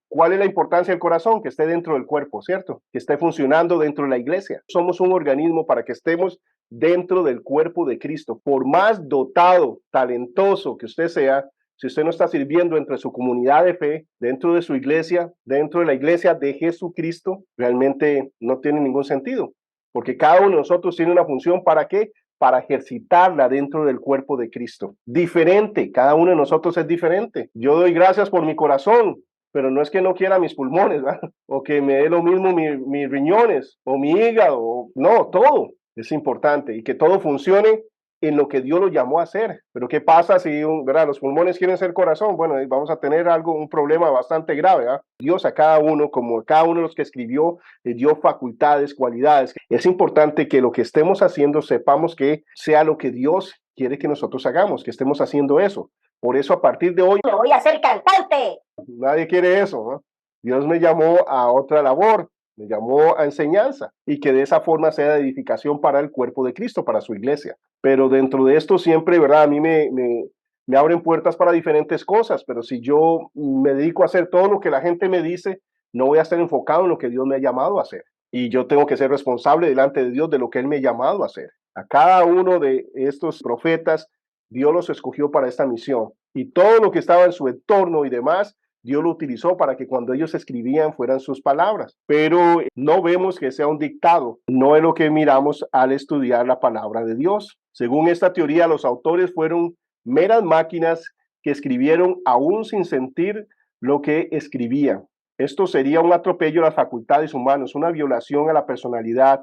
Speaker 1: ¿Cuál es la importancia del corazón? Que esté dentro del cuerpo, ¿cierto? Que esté funcionando dentro de la iglesia. Somos un organismo para que estemos dentro del cuerpo de Cristo. Por más dotado, talentoso que usted sea, si usted no está sirviendo entre su comunidad de fe, dentro de su iglesia, dentro de la iglesia de Jesucristo, realmente no tiene ningún sentido. Porque cada uno de nosotros tiene una función. ¿Para qué? Para ejercitarla dentro del cuerpo de Cristo. Diferente, cada uno de nosotros es diferente. Yo doy gracias por mi corazón, pero no es que no quiera mis pulmones, ¿verdad? O que me dé lo mismo mis riñones o mi hígado, no, todo es importante y que todo funcione en lo que Dios lo llamó a hacer. Pero ¿qué pasa si ¿verdad? Los pulmones quieren ser corazón? Bueno, vamos a tener un problema bastante grave. ¿Verdad? Dios a cada uno, como a cada uno de los que escribió, le dio facultades, cualidades. Es importante que lo que estemos haciendo sepamos que sea lo que Dios quiere que nosotros hagamos, que estemos haciendo eso. Por eso a partir de hoy,
Speaker 4: me voy a ser cantante.
Speaker 1: Nadie quiere eso, ¿no? Dios me llamó a otra labor, me llamó a enseñanza y que de esa forma sea de edificación para el cuerpo de Cristo, para su iglesia. Pero dentro de esto siempre, ¿verdad? A mí me abren puertas para diferentes cosas, pero si yo me dedico a hacer todo lo que la gente me dice, no voy a estar enfocado en lo que Dios me ha llamado a hacer. Y yo tengo que ser responsable delante de Dios de lo que Él me ha llamado a hacer. A cada uno de estos profetas, Dios los escogió para esta misión. Y todo lo que estaba en su entorno y demás, Dios lo utilizó para que cuando ellos escribían fueran sus palabras. Pero no vemos que sea un dictado. No es lo que miramos al estudiar la palabra de Dios. Según esta teoría, los autores fueron meras máquinas que escribieron aún sin sentir lo que escribían. Esto sería un atropello a las facultades humanas, una violación a la personalidad,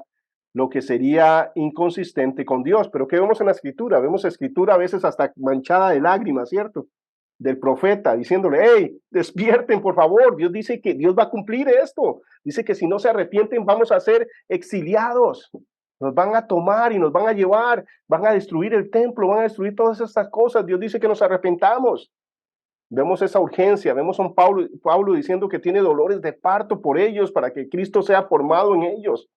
Speaker 1: lo que sería inconsistente con Dios. Pero ¿qué vemos en la escritura? Vemos escritura a veces hasta manchada de lágrimas, ¿cierto? Del profeta diciéndole, hey, despierten por favor, Dios dice que Dios va a cumplir esto, dice que si no se arrepienten vamos a ser exiliados, nos van a tomar y nos van a llevar, van a destruir el templo, van a destruir todas estas cosas, Dios dice que nos arrepentamos. Vemos esa urgencia, vemos a un Pablo diciendo que tiene dolores de parto por ellos para que Cristo sea formado en ellos.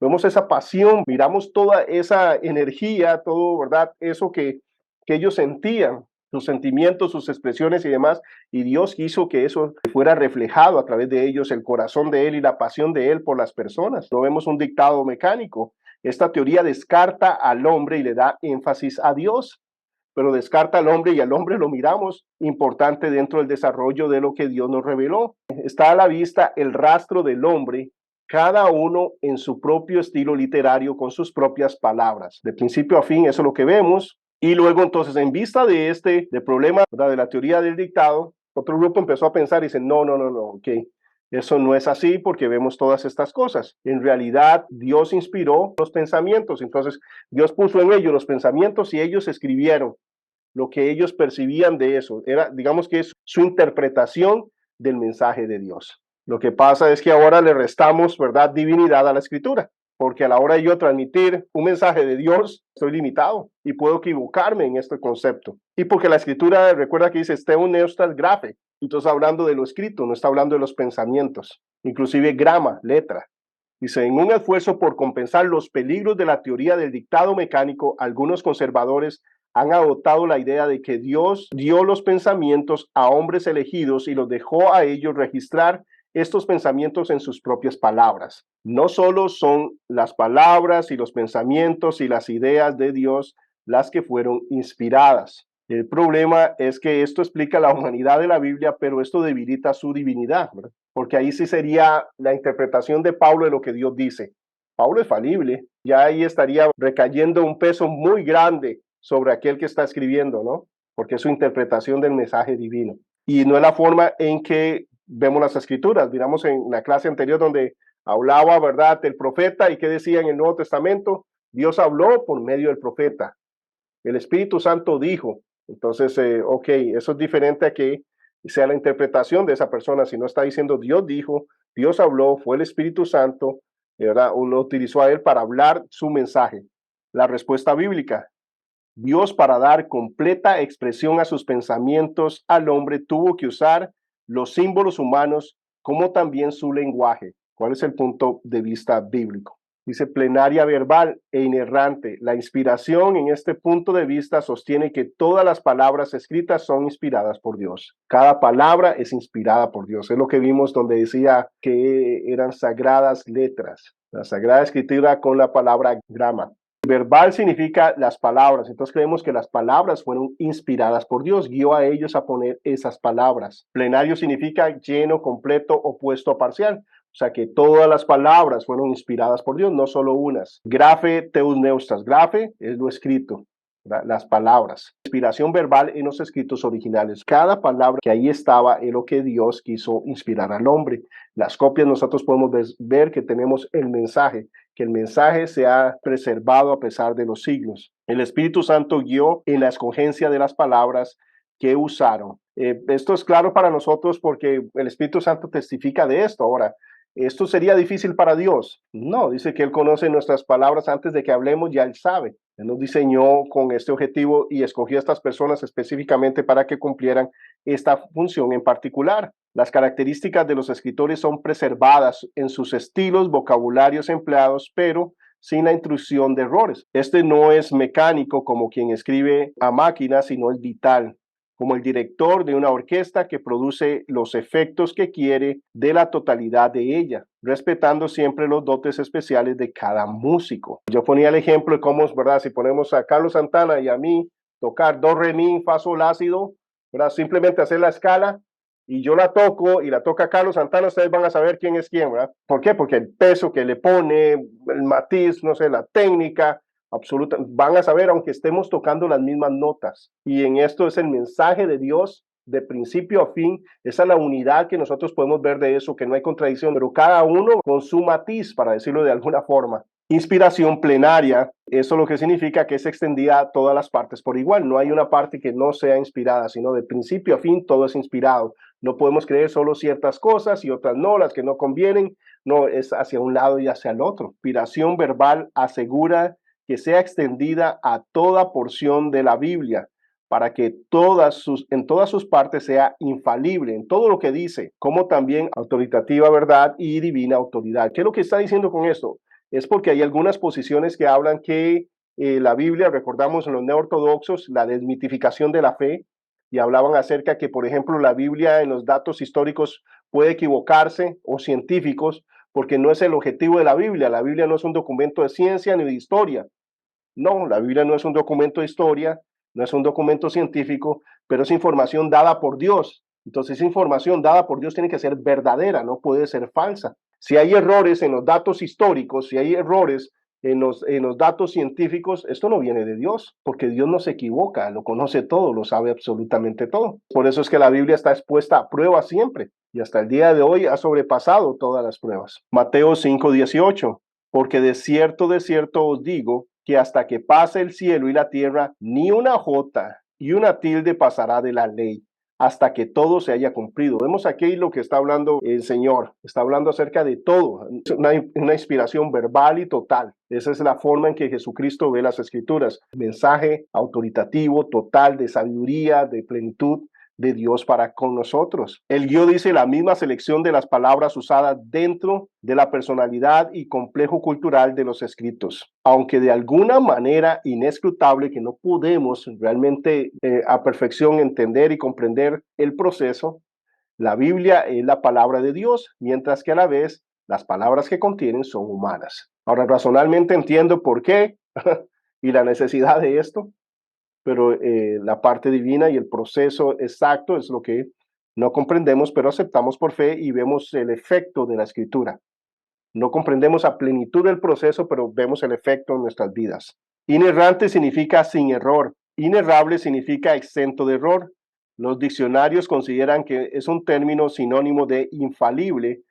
Speaker 1: Vemos esa pasión, miramos toda esa energía, todo, ¿verdad? Eso que ellos sentían, sus sentimientos, sus expresiones y demás, y Dios quiso que eso fuera reflejado a través de ellos, el corazón de Él y la pasión de Él por las personas. No vemos un dictado mecánico. Esta teoría descarta al hombre y le da énfasis a Dios, pero descarta al hombre y al hombre lo miramos importante dentro del desarrollo de lo que Dios nos reveló. Está a la vista el rastro del hombre, cada uno en su propio estilo literario, con sus propias palabras. De principio a fin, eso es lo que vemos. Y luego entonces, en vista de del problema, ¿verdad?, de la teoría del dictado, otro grupo empezó a pensar y dice, no, ok, eso no es así porque vemos todas estas cosas. En realidad, Dios inspiró los pensamientos, entonces Dios puso en ellos los pensamientos y ellos escribieron lo que ellos percibían de eso. Era, digamos que es su interpretación del mensaje de Dios. Lo que pasa es que ahora le restamos, ¿verdad?, divinidad a la escritura, porque a la hora de yo transmitir un mensaje de Dios, estoy limitado y puedo equivocarme en este concepto. Y porque la escritura, recuerda que dice, Steun neustas grafe, entonces hablando de lo escrito, no está hablando de los pensamientos, inclusive grama, letra. Dice, en un esfuerzo por compensar los peligros de la teoría del dictado mecánico, algunos conservadores han adoptado la idea de que Dios dio los pensamientos a hombres elegidos y los dejó a ellos registrar estos pensamientos en sus propias palabras. No solo son las palabras y los pensamientos y las ideas de Dios las que fueron inspiradas. El problema es que esto explica la humanidad de la Biblia, pero esto debilita su divinidad, ¿verdad? Porque ahí sí sería la interpretación de Pablo de lo que Dios dice. Pablo es falible, ya ahí estaría recayendo un peso muy grande sobre aquel que está escribiendo, ¿no? Porque es su interpretación del mensaje divino. Y no es la forma en que vemos las escrituras. Miramos en la clase anterior donde hablaba, ¿verdad?, el profeta y qué decía en el Nuevo Testamento. Dios habló por medio del profeta. El Espíritu Santo dijo. Entonces, ok, eso es diferente a que sea la interpretación de esa persona. Si no está diciendo Dios dijo, Dios habló, fue el Espíritu Santo, ¿verdad?, uno utilizó a él para hablar su mensaje. La respuesta bíblica: Dios, para dar completa expresión a sus pensamientos al hombre, tuvo que usar los símbolos humanos como también su lenguaje. ¿Cuál es el punto de vista bíblico? Dice, plenaria verbal e inerrante. La inspiración en este punto de vista sostiene que todas las palabras escritas son inspiradas por Dios. Cada palabra es inspirada por Dios. Es lo que vimos donde decía que eran sagradas letras. La Sagrada Escritura con la palabra grama. Verbal significa las palabras, entonces creemos que las palabras fueron inspiradas por Dios, guió a ellos a poner esas palabras. Plenario significa lleno, completo, opuesto a parcial, o sea que todas las palabras fueron inspiradas por Dios, no solo unas. Grafe, teus neustas, grafe es lo escrito, las palabras. Inspiración verbal en los escritos originales. Cada palabra que ahí estaba es lo que Dios quiso inspirar al hombre. Las copias nosotros podemos ver que tenemos el mensaje, que el mensaje se ha preservado a pesar de los siglos. El Espíritu Santo guió en la escogencia de las palabras que usaron. Esto es claro para nosotros porque el Espíritu Santo testifica de esto. Ahora, ¿esto sería difícil para Dios? No, dice que Él conoce nuestras palabras antes de que hablemos, ya Él sabe. Él nos diseñó con este objetivo y escogió a estas personas específicamente para que cumplieran esta función en particular. Las características de los escritores son preservadas en sus estilos, vocabularios empleados, pero sin la intrusión de errores. Este no es mecánico como quien escribe a máquina, sino es vital, como el director de una orquesta que produce los efectos que quiere de la totalidad de ella, respetando siempre los dotes especiales de cada músico. Yo ponía el ejemplo de cómo, ¿verdad?, si ponemos a Carlos Santana y a mí tocar do, re, mi, fa, sol, la, si, do, ¿verdad?, simplemente hacer la escala y yo la toco y la toca Carlos Santana, ustedes van a saber quién es quién, ¿verdad? ¿Por qué? Porque el peso que le pone, el matiz, no sé, la técnica, van a saber aunque estemos tocando las mismas notas. Y en esto es el mensaje de Dios de principio a fin. Esa es la unidad que nosotros podemos ver de eso, que no hay contradicción, pero cada uno con su matiz, para decirlo de alguna forma. Inspiración plenaria, eso lo que significa que es extendida a todas las partes por igual. No hay una parte que no sea inspirada, sino de principio a fin todo es inspirado. No podemos creer solo ciertas cosas y otras no, las que no convienen. No, es hacia un lado y hacia el otro. Inspiración verbal asegura que sea extendida a toda porción de la Biblia, para que en todas sus partes sea infalible, en todo lo que dice, como también autoritativa verdad y divina autoridad. ¿Qué es lo que está diciendo con esto? Es porque hay algunas posiciones que hablan que la Biblia, recordamos en los neortodoxos, la desmitificación de la fe, y hablaban acerca que, por ejemplo, la Biblia en los datos históricos puede equivocarse, o científicos, porque no es el objetivo de la Biblia. La Biblia no es un documento de ciencia ni de historia. No, la Biblia no es un documento de historia, no es un documento científico, pero es información dada por Dios. Entonces, esa información dada por Dios tiene que ser verdadera, no puede ser falsa. Si hay errores en los datos históricos, si hay errores en los datos científicos, esto no viene de Dios, porque Dios no se equivoca, lo conoce todo, lo sabe absolutamente todo. Por eso es que la Biblia está expuesta a prueba siempre, y hasta el día de hoy ha sobrepasado todas las pruebas. Mateo 5:18, porque de cierto os digo, que hasta que pase el cielo y la tierra, ni una jota y una tilde pasará de la ley, hasta que todo se haya cumplido. Vemos aquí lo que está hablando el Señor. Está hablando acerca de todo. Es una inspiración verbal y total. Esa es la forma en que Jesucristo ve las Escrituras. Mensaje autoritativo, total, de sabiduría, de plenitud de Dios para con nosotros. El guión dice la misma selección de las palabras usadas dentro de la personalidad y complejo cultural de los escritos. Aunque de alguna manera inescrutable que no podemos realmente a perfección entender y comprender el proceso, la Biblia es la palabra de Dios, mientras que a la vez las palabras que contienen son humanas. Ahora, razonalmente entiendo por qué y la necesidad de esto, pero la parte divina y el proceso exacto es lo que no comprendemos, pero aceptamos por fe y vemos el efecto de la escritura. No comprendemos a plenitud el proceso, pero vemos el efecto en nuestras vidas. Inerrante significa sin error. Inerrable significa exento de error. Los diccionarios consideran que es un término sinónimo de infalible,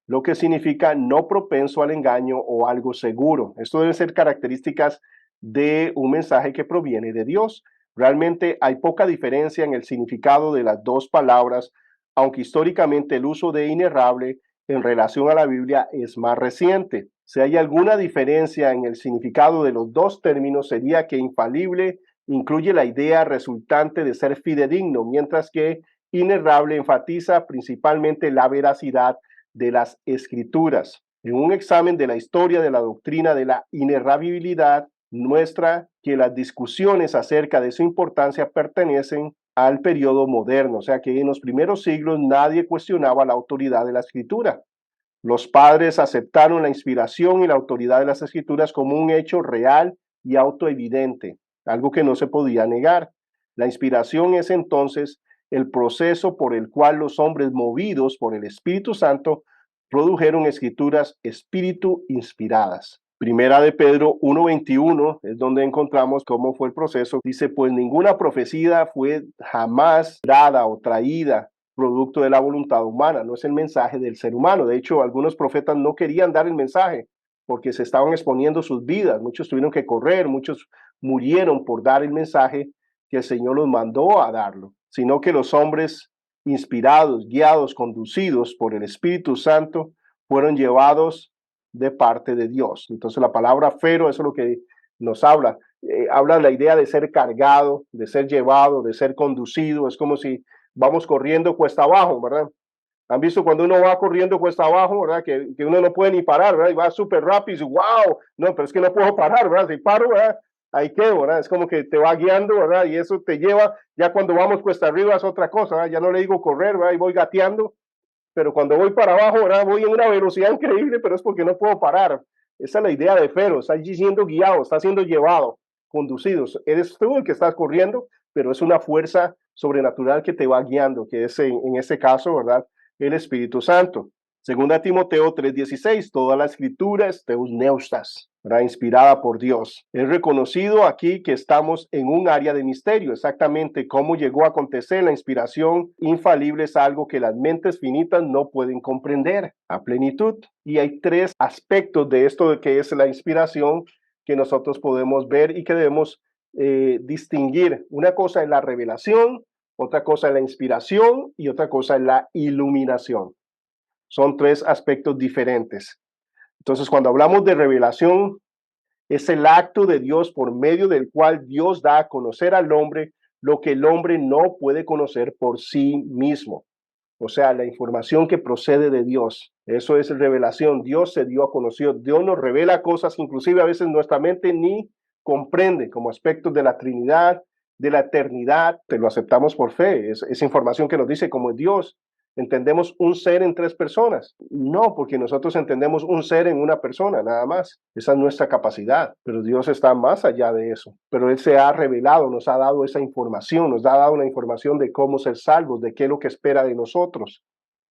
Speaker 1: lo que significa no propenso al engaño o algo seguro. Esto deben ser características de un mensaje que proviene de Dios. Realmente hay poca diferencia en el significado de las dos palabras, aunque históricamente el uso de inerrable en relación a la Biblia es más reciente. Si hay alguna diferencia en el significado de los dos términos, sería que infalible incluye la idea resultante de ser fidedigno, mientras que inerrable enfatiza principalmente la veracidad de las escrituras. En un examen de la historia de la doctrina de la inerrabilidad, muestra que las discusiones acerca de su importancia pertenecen al periodo moderno, o sea que en los primeros siglos nadie cuestionaba la autoridad de la escritura. Los padres aceptaron la inspiración y la autoridad de las escrituras como un hecho real y autoevidente, algo que no se podía negar. La inspiración es entonces el proceso por el cual los hombres movidos por el Espíritu Santo produjeron escrituras espíritu inspiradas. Primera de Pedro 1:21 es donde encontramos cómo fue el proceso. Dice, pues ninguna profecía fue jamás dada o traída producto de la voluntad humana, no es el mensaje del ser humano. De hecho, algunos profetas no querían dar el mensaje porque se estaban exponiendo sus vidas. Muchos tuvieron que correr, muchos murieron por dar el mensaje que el Señor los mandó a darlo, sino que los hombres inspirados, guiados, conducidos por el Espíritu Santo fueron llevados de parte de Dios. Entonces la palabra fero, eso es lo que nos habla. Habla de la idea de ser cargado, de ser llevado, de ser conducido. Es como si vamos corriendo cuesta abajo, ¿verdad? ¿Han visto cuando uno va corriendo cuesta abajo, ¿verdad? Que uno no puede ni parar, ¿verdad? Y va súper rápido y dice, wow, no, pero es que no puedo parar, ¿verdad? Si paro, ¿verdad? Ahí quedo, ¿verdad? Es como que te va guiando, ¿verdad? Y eso te lleva, ya cuando vamos cuesta arriba es otra cosa, ¿verdad? Ya no le digo correr, ¿verdad? Y voy gateando, pero cuando voy para abajo, ¿verdad? Voy en una velocidad increíble, pero es porque no puedo parar. Esa es la idea de Fero, está siendo guiado, está siendo llevado, conducido. Eres tú el que estás corriendo, pero es una fuerza sobrenatural que te va guiando, que es en este caso, ¿verdad? El Espíritu Santo. Segunda Timoteo 3:16, toda la escritura es teusneustas. ¿verdad? Inspirada por Dios. Es reconocido aquí que estamos en un área de misterio. Exactamente cómo llegó a acontecer la inspiración infalible es algo que las mentes finitas no pueden comprender a plenitud. Y hay tres aspectos de esto de que es la inspiración que nosotros podemos ver y que debemos distinguir. Una cosa es la revelación, otra cosa es la inspiración y otra cosa es la iluminación. Son tres aspectos diferentes. Entonces, cuando hablamos de revelación, es el acto de Dios por medio del cual Dios da a conocer al hombre lo que el hombre no puede conocer por sí mismo. O sea, la información que procede de Dios. Eso es revelación. Dios se dio a conocer. Dios nos revela cosas que inclusive a veces nuestra mente ni comprende, como aspectos de la Trinidad, de la eternidad. Te lo aceptamos por fe. Es información que nos dice cómo es Dios. ¿Entendemos un ser en tres personas? No, porque nosotros entendemos un ser en una persona, nada más. Esa es nuestra capacidad, pero Dios está más allá de eso. Pero Él se ha revelado, nos ha dado esa información, nos ha dado una información de cómo ser salvos, de qué es lo que espera de nosotros.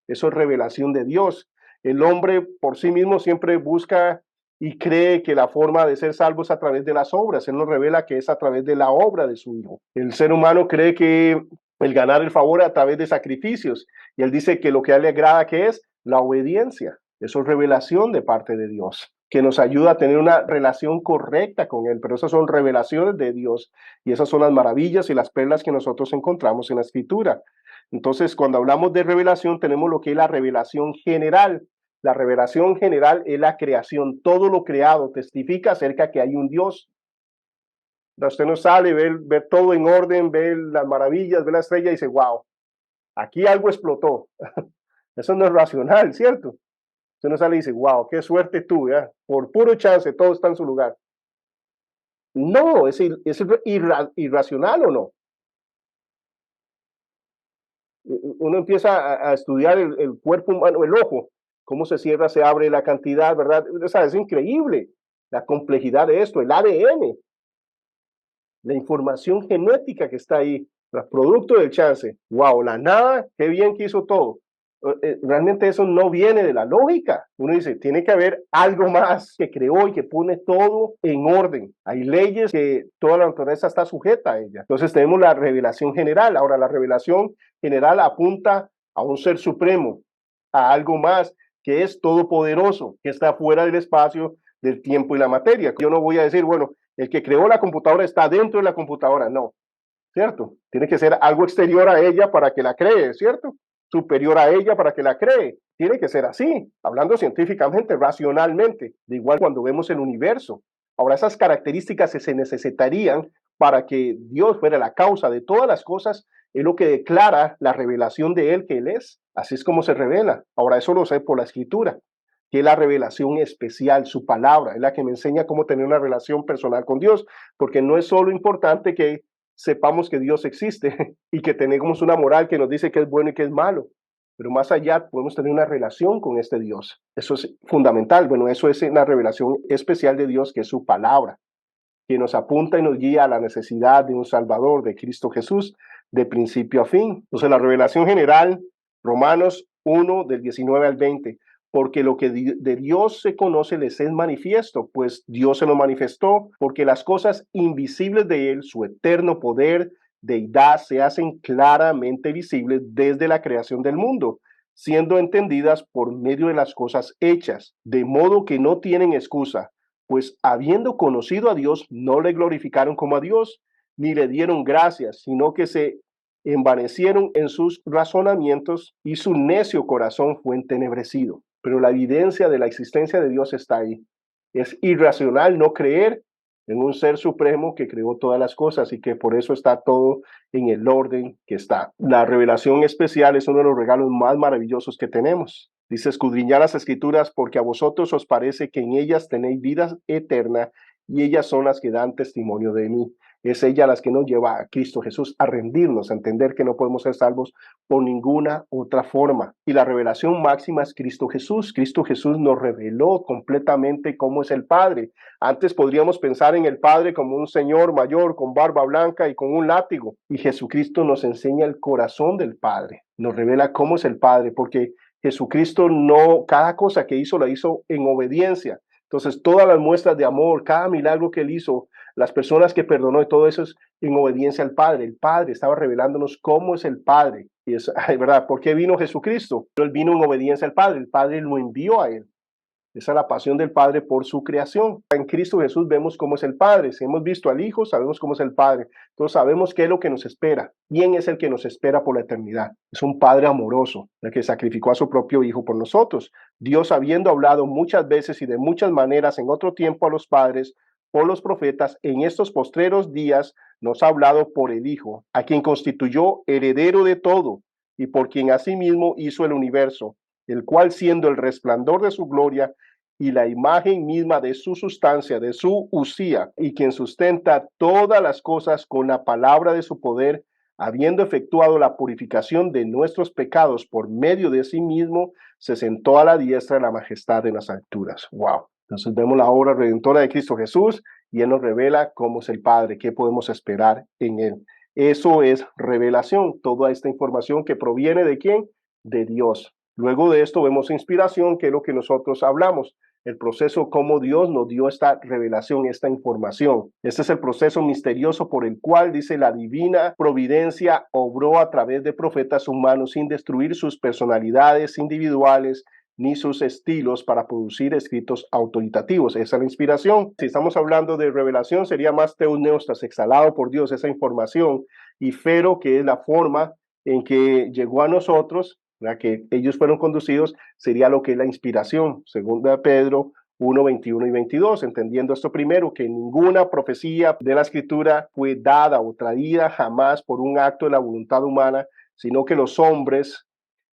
Speaker 1: Eso es revelación de Dios. El hombre por sí mismo siempre busca y cree que la forma de ser salvo es a través de las obras. Él nos revela que es a través de la obra de su Hijo. El ser humano cree que el ganar el favor a través de sacrificios. Y él dice que lo que a él le agrada que es la obediencia. Eso es revelación de parte de Dios, que nos ayuda a tener una relación correcta con Él. Pero esas son revelaciones de Dios y esas son las maravillas y las perlas que nosotros encontramos en la Escritura. Entonces, cuando hablamos de revelación, tenemos lo que es la revelación general. La revelación general es la creación. Todo lo creado testifica acerca que hay un Dios. Usted no sale, ve todo en orden, ve las maravillas, ve la estrella y dice, wow, aquí algo explotó. Eso no es racional, ¿cierto? Usted no sale y dice, wow, qué suerte tuve, ¿eh? Por puro chance todo está en su lugar. No, es irracional o no. Uno empieza a estudiar el cuerpo humano, el ojo, cómo se cierra, se abre la cantidad, ¿verdad? O sea, es increíble la complejidad de esto, el ADN, la información genética que está ahí, producto del chance. Wow, la nada, qué bien que hizo todo. Realmente eso no viene de la lógica. Uno dice, tiene que haber algo más que creó y que pone todo en orden. Hay leyes que toda la naturaleza está sujeta a ella. Entonces tenemos la revelación general. Ahora, la revelación general apunta a un ser supremo, a algo más que es todopoderoso, que está fuera del espacio, del tiempo y la materia. Yo no voy a decir, bueno, el que creó la computadora está dentro de la computadora. No, ¿cierto? Tiene que ser algo exterior a ella para que la cree, ¿cierto? Superior a ella para que la cree. Tiene que ser así, hablando científicamente, racionalmente. De igual cuando vemos el universo. Ahora, esas características se necesitarían para que Dios fuera la causa de todas las cosas, es lo que declara la revelación de Él que Él es. Así es como se revela. Ahora, eso lo sé por la Escritura, que es la revelación especial, su palabra, es la que me enseña cómo tener una relación personal con Dios, porque no es solo importante que sepamos que Dios existe y que tenemos una moral que nos dice que es bueno y que es malo, pero más allá podemos tener una relación con este Dios. Eso es fundamental. Bueno, eso es la revelación especial de Dios, que es su palabra, que nos apunta y nos guía a la necesidad de un Salvador, de Cristo Jesús, de principio a fin. Entonces, la revelación general, Romanos 1, del 19 al 20, porque lo que de Dios se conoce les es manifiesto, pues Dios se lo manifestó, porque las cosas invisibles de Él, su eterno poder, deidad, se hacen claramente visibles desde la creación del mundo, siendo entendidas por medio de las cosas hechas, de modo que no tienen excusa, pues habiendo conocido a Dios, no le glorificaron como a Dios, ni le dieron gracias, sino que se envanecieron en sus razonamientos y su necio corazón fue entenebrecido. Pero la evidencia de la existencia de Dios está ahí. Es irracional no creer en un ser supremo que creó todas las cosas y que por eso está todo en el orden que está. La revelación especial es uno de los regalos más maravillosos que tenemos. Dice, escudriñad las escrituras porque a vosotros os parece que en ellas tenéis vida eterna y ellas son las que dan testimonio de mí. Es ella las que nos lleva a Cristo Jesús a rendirnos, a entender que no podemos ser salvos por ninguna otra forma. Y la revelación máxima es Cristo Jesús. Cristo Jesús nos reveló completamente cómo es el Padre. Antes podríamos pensar en el Padre como un señor mayor con barba blanca y con un látigo. Y Jesucristo nos enseña el corazón del Padre. Nos revela cómo es el Padre, porque Jesucristo no, cada cosa que hizo la hizo en obediencia. Entonces, todas las muestras de amor, cada milagro que él hizo, las personas que perdonó y todo eso es en obediencia al Padre. El Padre estaba revelándonos cómo es el Padre. Y es, ¿verdad? ¿Por qué vino Jesucristo? Él vino en obediencia al Padre. El Padre lo envió a él. Esa es la pasión del Padre por su creación. En Cristo Jesús vemos cómo es el Padre. Si hemos visto al Hijo, sabemos cómo es el Padre. Entonces sabemos qué es lo que nos espera. ¿Quién es el que nos espera por la eternidad? Es un Padre amoroso, el que sacrificó a su propio Hijo por nosotros. Dios, habiendo hablado muchas veces y de muchas maneras en otro tiempo a los padres, por los profetas, en estos postreros días nos ha hablado por el Hijo, a quien constituyó heredero de todo y por quien asimismo hizo el universo, el cual siendo el resplandor de su gloria y la imagen misma de su sustancia, de su usía, y quien sustenta todas las cosas con la palabra de su poder, habiendo efectuado la purificación de nuestros pecados por medio de sí mismo, se sentó a la diestra de la majestad en las alturas. Wow. Entonces vemos la obra redentora de Cristo Jesús y Él nos revela cómo es el Padre, qué podemos esperar en Él. Eso es revelación, toda esta información que proviene de ¿quién? De Dios. Luego de esto vemos inspiración, que es lo que nosotros hablamos, el proceso como Dios nos dio esta revelación, esta información. Este es el proceso misterioso por el cual, dice, la divina providencia obró a través de profetas humanos sin destruir sus personalidades individuales ni sus estilos para producir escritos autoritativos. Esa es la inspiración. Si estamos hablando de revelación, sería más teusneustas, exhalado por Dios esa información, y fero, que es la forma en que llegó a nosotros, la que ellos fueron conducidos, sería lo que es la inspiración, según Pedro 1, 21 y 22, entendiendo esto primero, que ninguna profecía de la Escritura fue dada o traída jamás por un acto de la voluntad humana, sino que los hombres,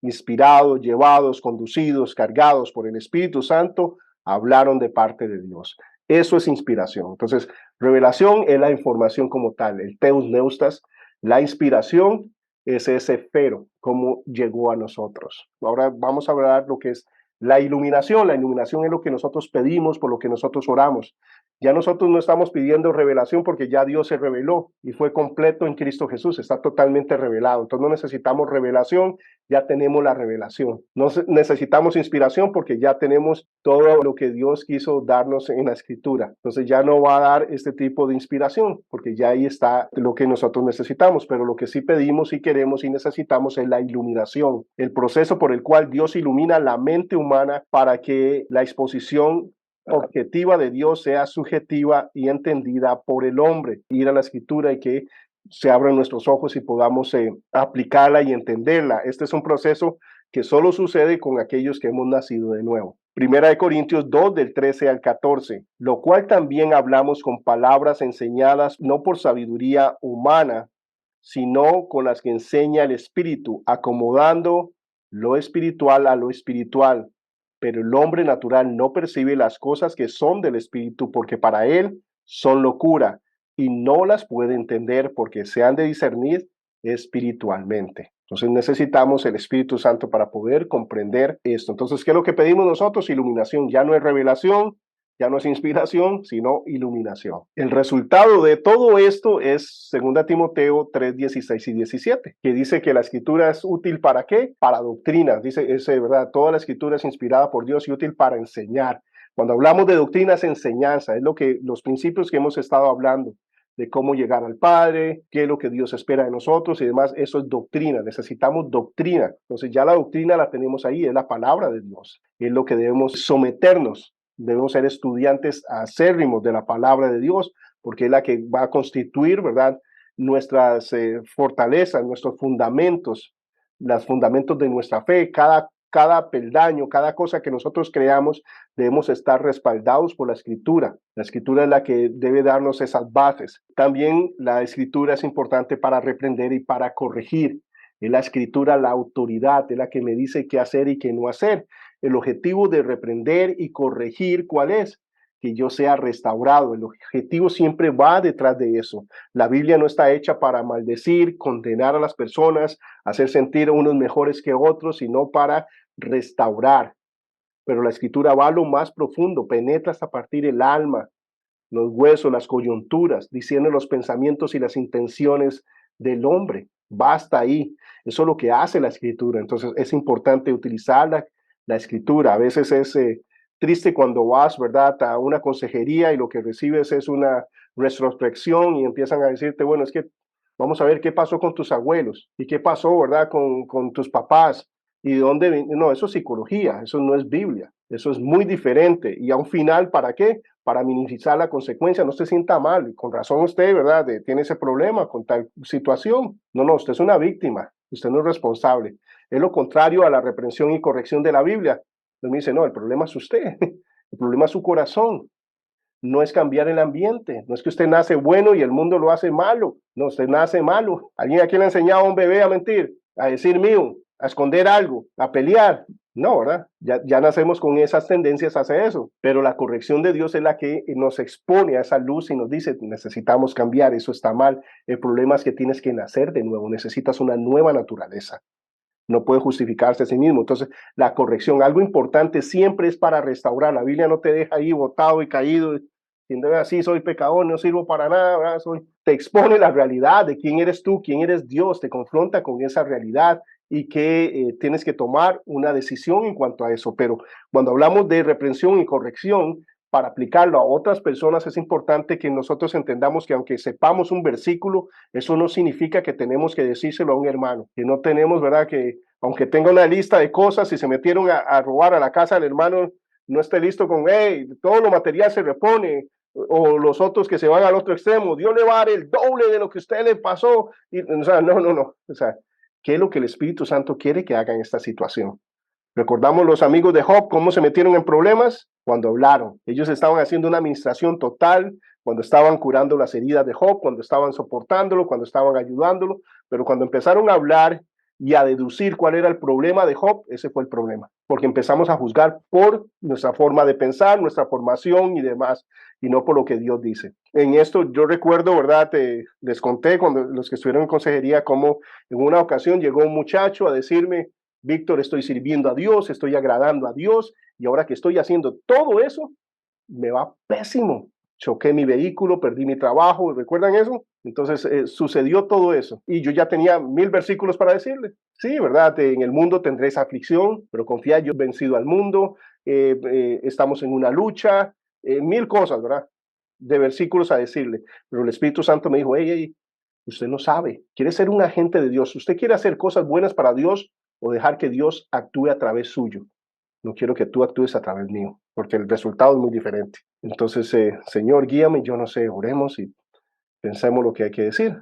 Speaker 1: inspirados, llevados, conducidos, cargados por el Espíritu Santo, hablaron de parte de Dios. Eso es inspiración. Entonces, revelación es la información como tal, el teus neustas, la inspiración es ese fero, cómo llegó a nosotros. Ahora vamos a hablar lo que es la iluminación. La iluminación es lo que nosotros pedimos, por lo que nosotros oramos. Ya nosotros no estamos pidiendo revelación porque ya Dios se reveló y fue completo en Cristo Jesús, está totalmente revelado. Entonces no necesitamos revelación, ya tenemos la revelación. No necesitamos inspiración porque ya tenemos todo lo que Dios quiso darnos en la Escritura. Entonces ya no va a dar este tipo de inspiración porque ya ahí está lo que nosotros necesitamos, pero lo que sí pedimos y queremos y necesitamos es la iluminación, el proceso por el cual Dios ilumina la mente humana para que la exposición objetiva de Dios sea subjetiva y entendida por el hombre. Ir a la Escritura y que se abran nuestros ojos y podamos aplicarla y entenderla. Este es un proceso que solo sucede con aquellos que hemos nacido de nuevo. Primera de Corintios 2, del 13 al 14, lo cual también hablamos con palabras enseñadas no por sabiduría humana, sino con las que enseña el Espíritu, acomodando lo espiritual a lo espiritual. Pero el hombre natural no percibe las cosas que son del Espíritu porque para él son locura y no las puede entender porque se han de discernir espiritualmente. Entonces necesitamos el Espíritu Santo para poder comprender esto. Entonces, ¿qué es lo que pedimos nosotros? Iluminación. Ya no es revelación, ya no es inspiración, sino iluminación. El resultado de todo esto es 2 Timoteo 3, 16 y 17, que dice que la escritura es útil ¿para qué? Para doctrina. Dice, verdad, toda la escritura es inspirada por Dios y útil para enseñar. Cuando hablamos de doctrina es enseñanza, es los principios que hemos estado hablando, de cómo llegar al Padre, qué es lo que Dios espera de nosotros y demás. Eso es doctrina, necesitamos doctrina. Entonces ya la doctrina la tenemos ahí, es la palabra de Dios, es lo que debemos someternos. Debemos ser estudiantes acérrimos de la palabra de Dios, porque es la que va a constituir, ¿verdad?, nuestras fortalezas, nuestros fundamentos, los fundamentos de nuestra fe. Cada peldaño, cada cosa que nosotros creamos, debemos estar respaldados por la Escritura. La Escritura es la que debe darnos esas bases. También la Escritura es importante para reprender y para corregir. Es la Escritura la autoridad, es la que me dice qué hacer y qué no hacer. El objetivo de reprender y corregir, ¿cuál es? Que yo sea restaurado. El objetivo siempre va detrás de eso. La Biblia no está hecha para maldecir, condenar a las personas, hacer sentir a unos mejores que otros, sino para restaurar. Pero la Escritura va a lo más profundo, penetra hasta partir el alma, los huesos, las coyunturas, diciendo los pensamientos y las intenciones del hombre. Va hasta ahí. Eso es lo que hace la Escritura. Entonces es importante utilizar la Escritura. A veces es triste cuando vas, ¿verdad?, a una consejería y lo que recibes es una retrospección y empiezan a decirte, bueno, es que vamos a ver qué pasó con tus abuelos y qué pasó, ¿verdad?, con tus papás y de dónde. No, eso es psicología, eso no es Biblia, eso es muy diferente. Y a un final, ¿para qué? Para minimizar la consecuencia, no se sienta mal. Con razón usted, ¿verdad?, tiene ese problema con tal situación. No, usted es una víctima, usted no es responsable. Es lo contrario a la reprensión y corrección de la Biblia. Entonces me dice, no, el problema es usted, el problema es su corazón, no es cambiar el ambiente, no es que usted nace bueno y el mundo lo hace malo, no, usted nace malo. ¿Alguien aquí le ha enseñado a un bebé a mentir, a decir mío, a esconder algo, a pelear? No, ¿verdad? Ya nacemos con esas tendencias hacia eso, pero la corrección de Dios es la que nos expone a esa luz y nos dice, necesitamos cambiar, eso está mal, el problema es que tienes que nacer de nuevo, necesitas una nueva naturaleza. No puede justificarse a sí mismo. Entonces, la corrección, algo importante siempre es para restaurar. La Biblia no te deja ahí botado y caído, diciendo así, soy pecador, no sirvo para nada, ¿verdad? Te expone la realidad de quién eres tú, quién eres Dios, te confronta con esa realidad y que tienes que tomar una decisión en cuanto a eso. Pero cuando hablamos de reprensión y corrección, para aplicarlo a otras personas es importante que nosotros entendamos que aunque sepamos un versículo, eso no significa que tenemos que decírselo a un hermano, que no tenemos, ¿verdad?, que aunque tenga una lista de cosas, si se metieron a robar a la casa del hermano, no esté listo con, hey, todo lo material se repone, o los otros que se van al otro extremo, Dios le va a dar el doble de lo que usted le pasó, y, o sea, no, o sea, ¿qué es lo que el Espíritu Santo quiere que haga en esta situación? Recordamos los amigos de Job, cómo se metieron en problemas cuando hablaron. Ellos estaban haciendo una administración total, cuando estaban curando las heridas de Job, cuando estaban soportándolo, cuando estaban ayudándolo, pero cuando empezaron a hablar y a deducir cuál era el problema de Job, ese fue el problema, porque empezamos a juzgar por nuestra forma de pensar, nuestra formación y demás, y no por lo que Dios dice. En esto yo recuerdo, ¿verdad? Les conté cuando los que estuvieron en consejería, cómo en una ocasión llegó un muchacho a decirme, Víctor, estoy sirviendo a Dios, estoy agradando a Dios, y ahora que estoy haciendo todo eso, me va pésimo. Choqué mi vehículo, perdí mi trabajo, ¿recuerdan eso? Entonces sucedió todo eso. Y yo ya tenía 1000 versículos para decirle. Sí, ¿verdad? En el mundo tendréis aflicción, pero confía, yo he vencido al mundo, estamos en una lucha, 1000 cosas, ¿verdad? De versículos a decirle. Pero el Espíritu Santo me dijo, hey, usted no sabe, quiere ser un agente de Dios, usted quiere hacer cosas buenas para Dios o dejar que Dios actúe a través suyo. No quiero que tú actúes a través mío, porque el resultado es muy diferente. Entonces, Señor, guíame, yo no sé, oremos y pensemos lo que hay que decir.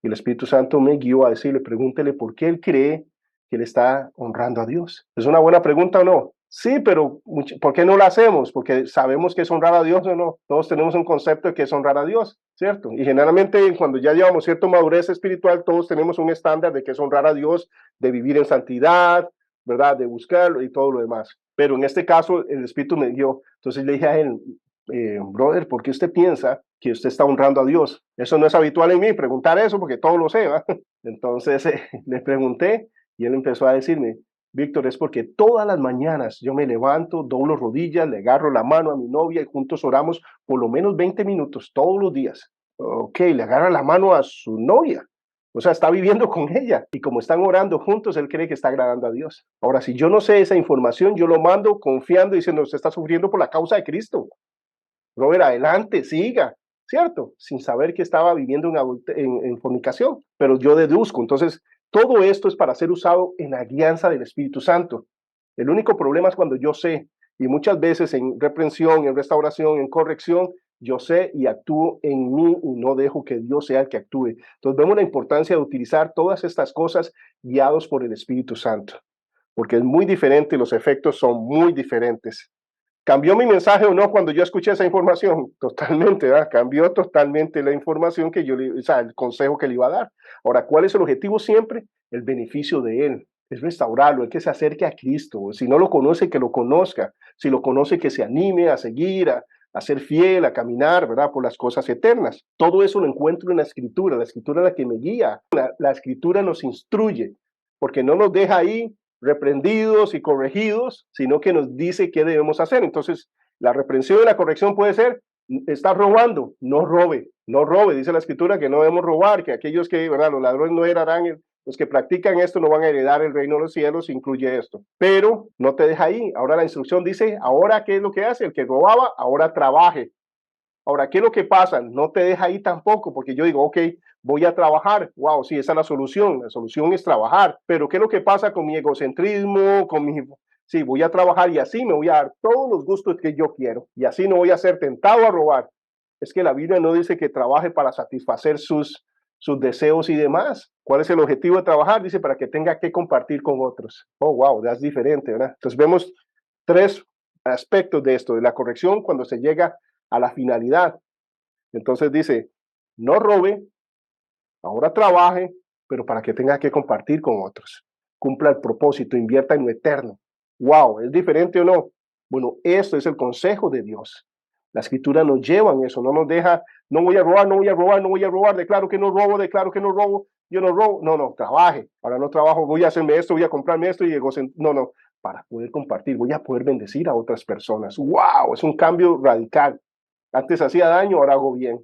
Speaker 1: Y el Espíritu Santo me guió a decirle, pregúntele por qué él cree que él está honrando a Dios. ¿Es una buena pregunta o no? Sí, pero ¿por qué no la hacemos? Porque sabemos que es honrar a Dios o no. Todos tenemos un concepto de que es honrar a Dios, ¿cierto? Y generalmente cuando ya llevamos cierta madurez espiritual, todos tenemos un estándar de que es honrar a Dios, de vivir en santidad, ¿verdad? De buscarlo y todo lo demás. Pero en este caso el Espíritu me dio. Entonces le dije a él, brother, ¿por qué usted piensa que usted está honrando a Dios? Eso no es habitual en mí, preguntar eso, porque todo lo sé, ¿va? Entonces le pregunté y él empezó a decirme, Víctor, es porque todas las mañanas yo me levanto, doblo rodillas, le agarro la mano a mi novia y juntos oramos por lo menos 20 minutos todos los días. Ok, le agarra la mano a su novia. O sea, está viviendo con ella y como están orando juntos, él cree que está agradando a Dios. Ahora, si yo no sé esa información, yo lo mando confiando, diciendo, usted está sufriendo por la causa de Cristo. Robert, adelante, siga, ¿cierto? Sin saber que estaba viviendo en fornicación, pero yo deduzco. Entonces, todo esto es para ser usado en la guianza del Espíritu Santo. El único problema es cuando yo sé, y muchas veces en reprensión, en restauración, en corrección, yo sé y actúo en mí y no dejo que Dios sea el que actúe. Entonces vemos la importancia de utilizar todas estas cosas guiados por el Espíritu Santo, porque es muy diferente y los efectos son muy diferentes. ¿Cambió mi mensaje o no cuando yo escuché esa información? Totalmente, ¿verdad? Cambió totalmente la información que yo o sea, el consejo que le iba a dar. Ahora, ¿cuál es el objetivo siempre? El beneficio de él. Es restaurarlo, el que se acerque a Cristo. Si no lo conoce, que lo conozca. Si lo conoce, que se anime a seguir, a ser fiel, a caminar, ¿verdad? Por las cosas eternas. Todo eso lo encuentro en la Escritura. La Escritura es la que me guía. La Escritura nos instruye, porque no nos deja ahí reprendidos y corregidos, sino que nos dice qué debemos hacer. Entonces, la reprensión y la corrección puede ser, está robando, no robe, no robe, dice la Escritura que no debemos robar, que aquellos que, ¿verdad? Los ladrones no heredarán Los que practican esto no van a heredar el reino de los cielos, incluye esto. Pero no te deja ahí. Ahora la instrucción dice, ahora ¿qué es lo que hace? El que robaba, ahora trabaje. Ahora, ¿qué es lo que pasa? No te deja ahí tampoco, porque yo digo, ok, voy a trabajar. Wow, sí, esa es la solución. La solución es trabajar. Pero ¿qué es lo que pasa con mi egocentrismo, con mi... Sí, voy a trabajar y así me voy a dar todos los gustos que yo quiero. Y así no voy a ser tentado a robar. Es que la Biblia no dice que trabaje para satisfacer sus deseos y demás. ¿Cuál es el objetivo de trabajar? Dice para que tenga que compartir con otros. Oh, wow, es diferente, ¿verdad? Entonces vemos tres aspectos de esto, de la corrección cuando se llega a la finalidad. Entonces dice, no robe, ahora trabaje, pero para que tenga que compartir con otros. Cumpla el propósito, invierta en lo eterno. Wow, ¿es diferente o no? Bueno, esto es el consejo de Dios. La escritura nos lleva en eso, no nos deja, no voy a robar, no voy a robar, no voy a robar, declaro que no robo, yo no robo, no, trabaje. Ahora no trabajo, voy a hacerme esto, voy a comprarme esto y no, para poder compartir, voy a poder bendecir a otras personas. Wow, es un cambio radical. Antes hacía daño, ahora hago bien.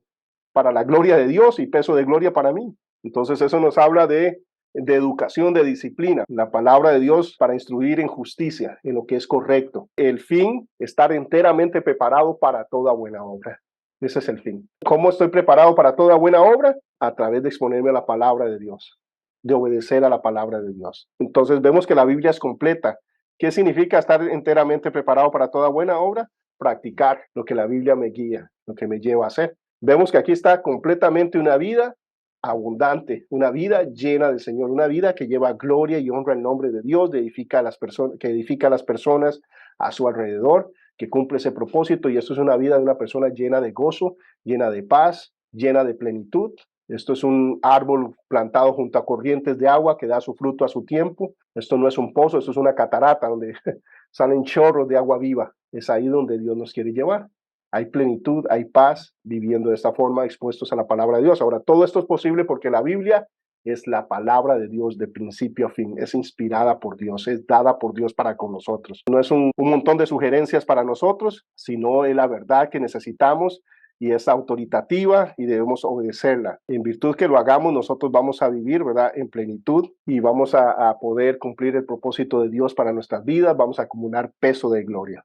Speaker 1: Para la gloria de Dios y peso de gloria para mí. Entonces eso nos habla de educación, de disciplina, la palabra de Dios para instruir en justicia, en lo que es correcto. El fin, estar enteramente preparado para toda buena obra. Ese es el fin. ¿Cómo estoy preparado para toda buena obra? A través de exponerme a la palabra de Dios, de obedecer a la palabra de Dios. Entonces vemos que la Biblia es completa. ¿Qué significa estar enteramente preparado para toda buena obra? Practicar lo que la Biblia me guía, lo que me lleva a hacer. Vemos que aquí está completamente una vida abundante, una vida llena del Señor, una vida que lleva gloria y honra el nombre de Dios, que edifica a las personas a su alrededor, que cumple ese propósito, y esto es una vida de una persona llena de gozo, llena de paz, llena de plenitud. Esto es un árbol plantado junto a corrientes de agua que da su fruto a su tiempo. Esto no es un pozo, esto es una catarata donde salen chorros de agua viva. Es ahí donde Dios nos quiere llevar. Hay plenitud, hay paz, viviendo de esta forma, expuestos a la palabra de Dios. Ahora, todo esto es posible porque la Biblia es la palabra de Dios de principio a fin, es inspirada por Dios, es dada por Dios para con nosotros. No es un montón de sugerencias para nosotros, sino es la verdad que necesitamos y es autoritativa y debemos obedecerla. En virtud que lo hagamos, nosotros vamos a vivir, ¿verdad?, en plenitud y vamos a poder cumplir el propósito de Dios para nuestras vidas, vamos a acumular peso de gloria.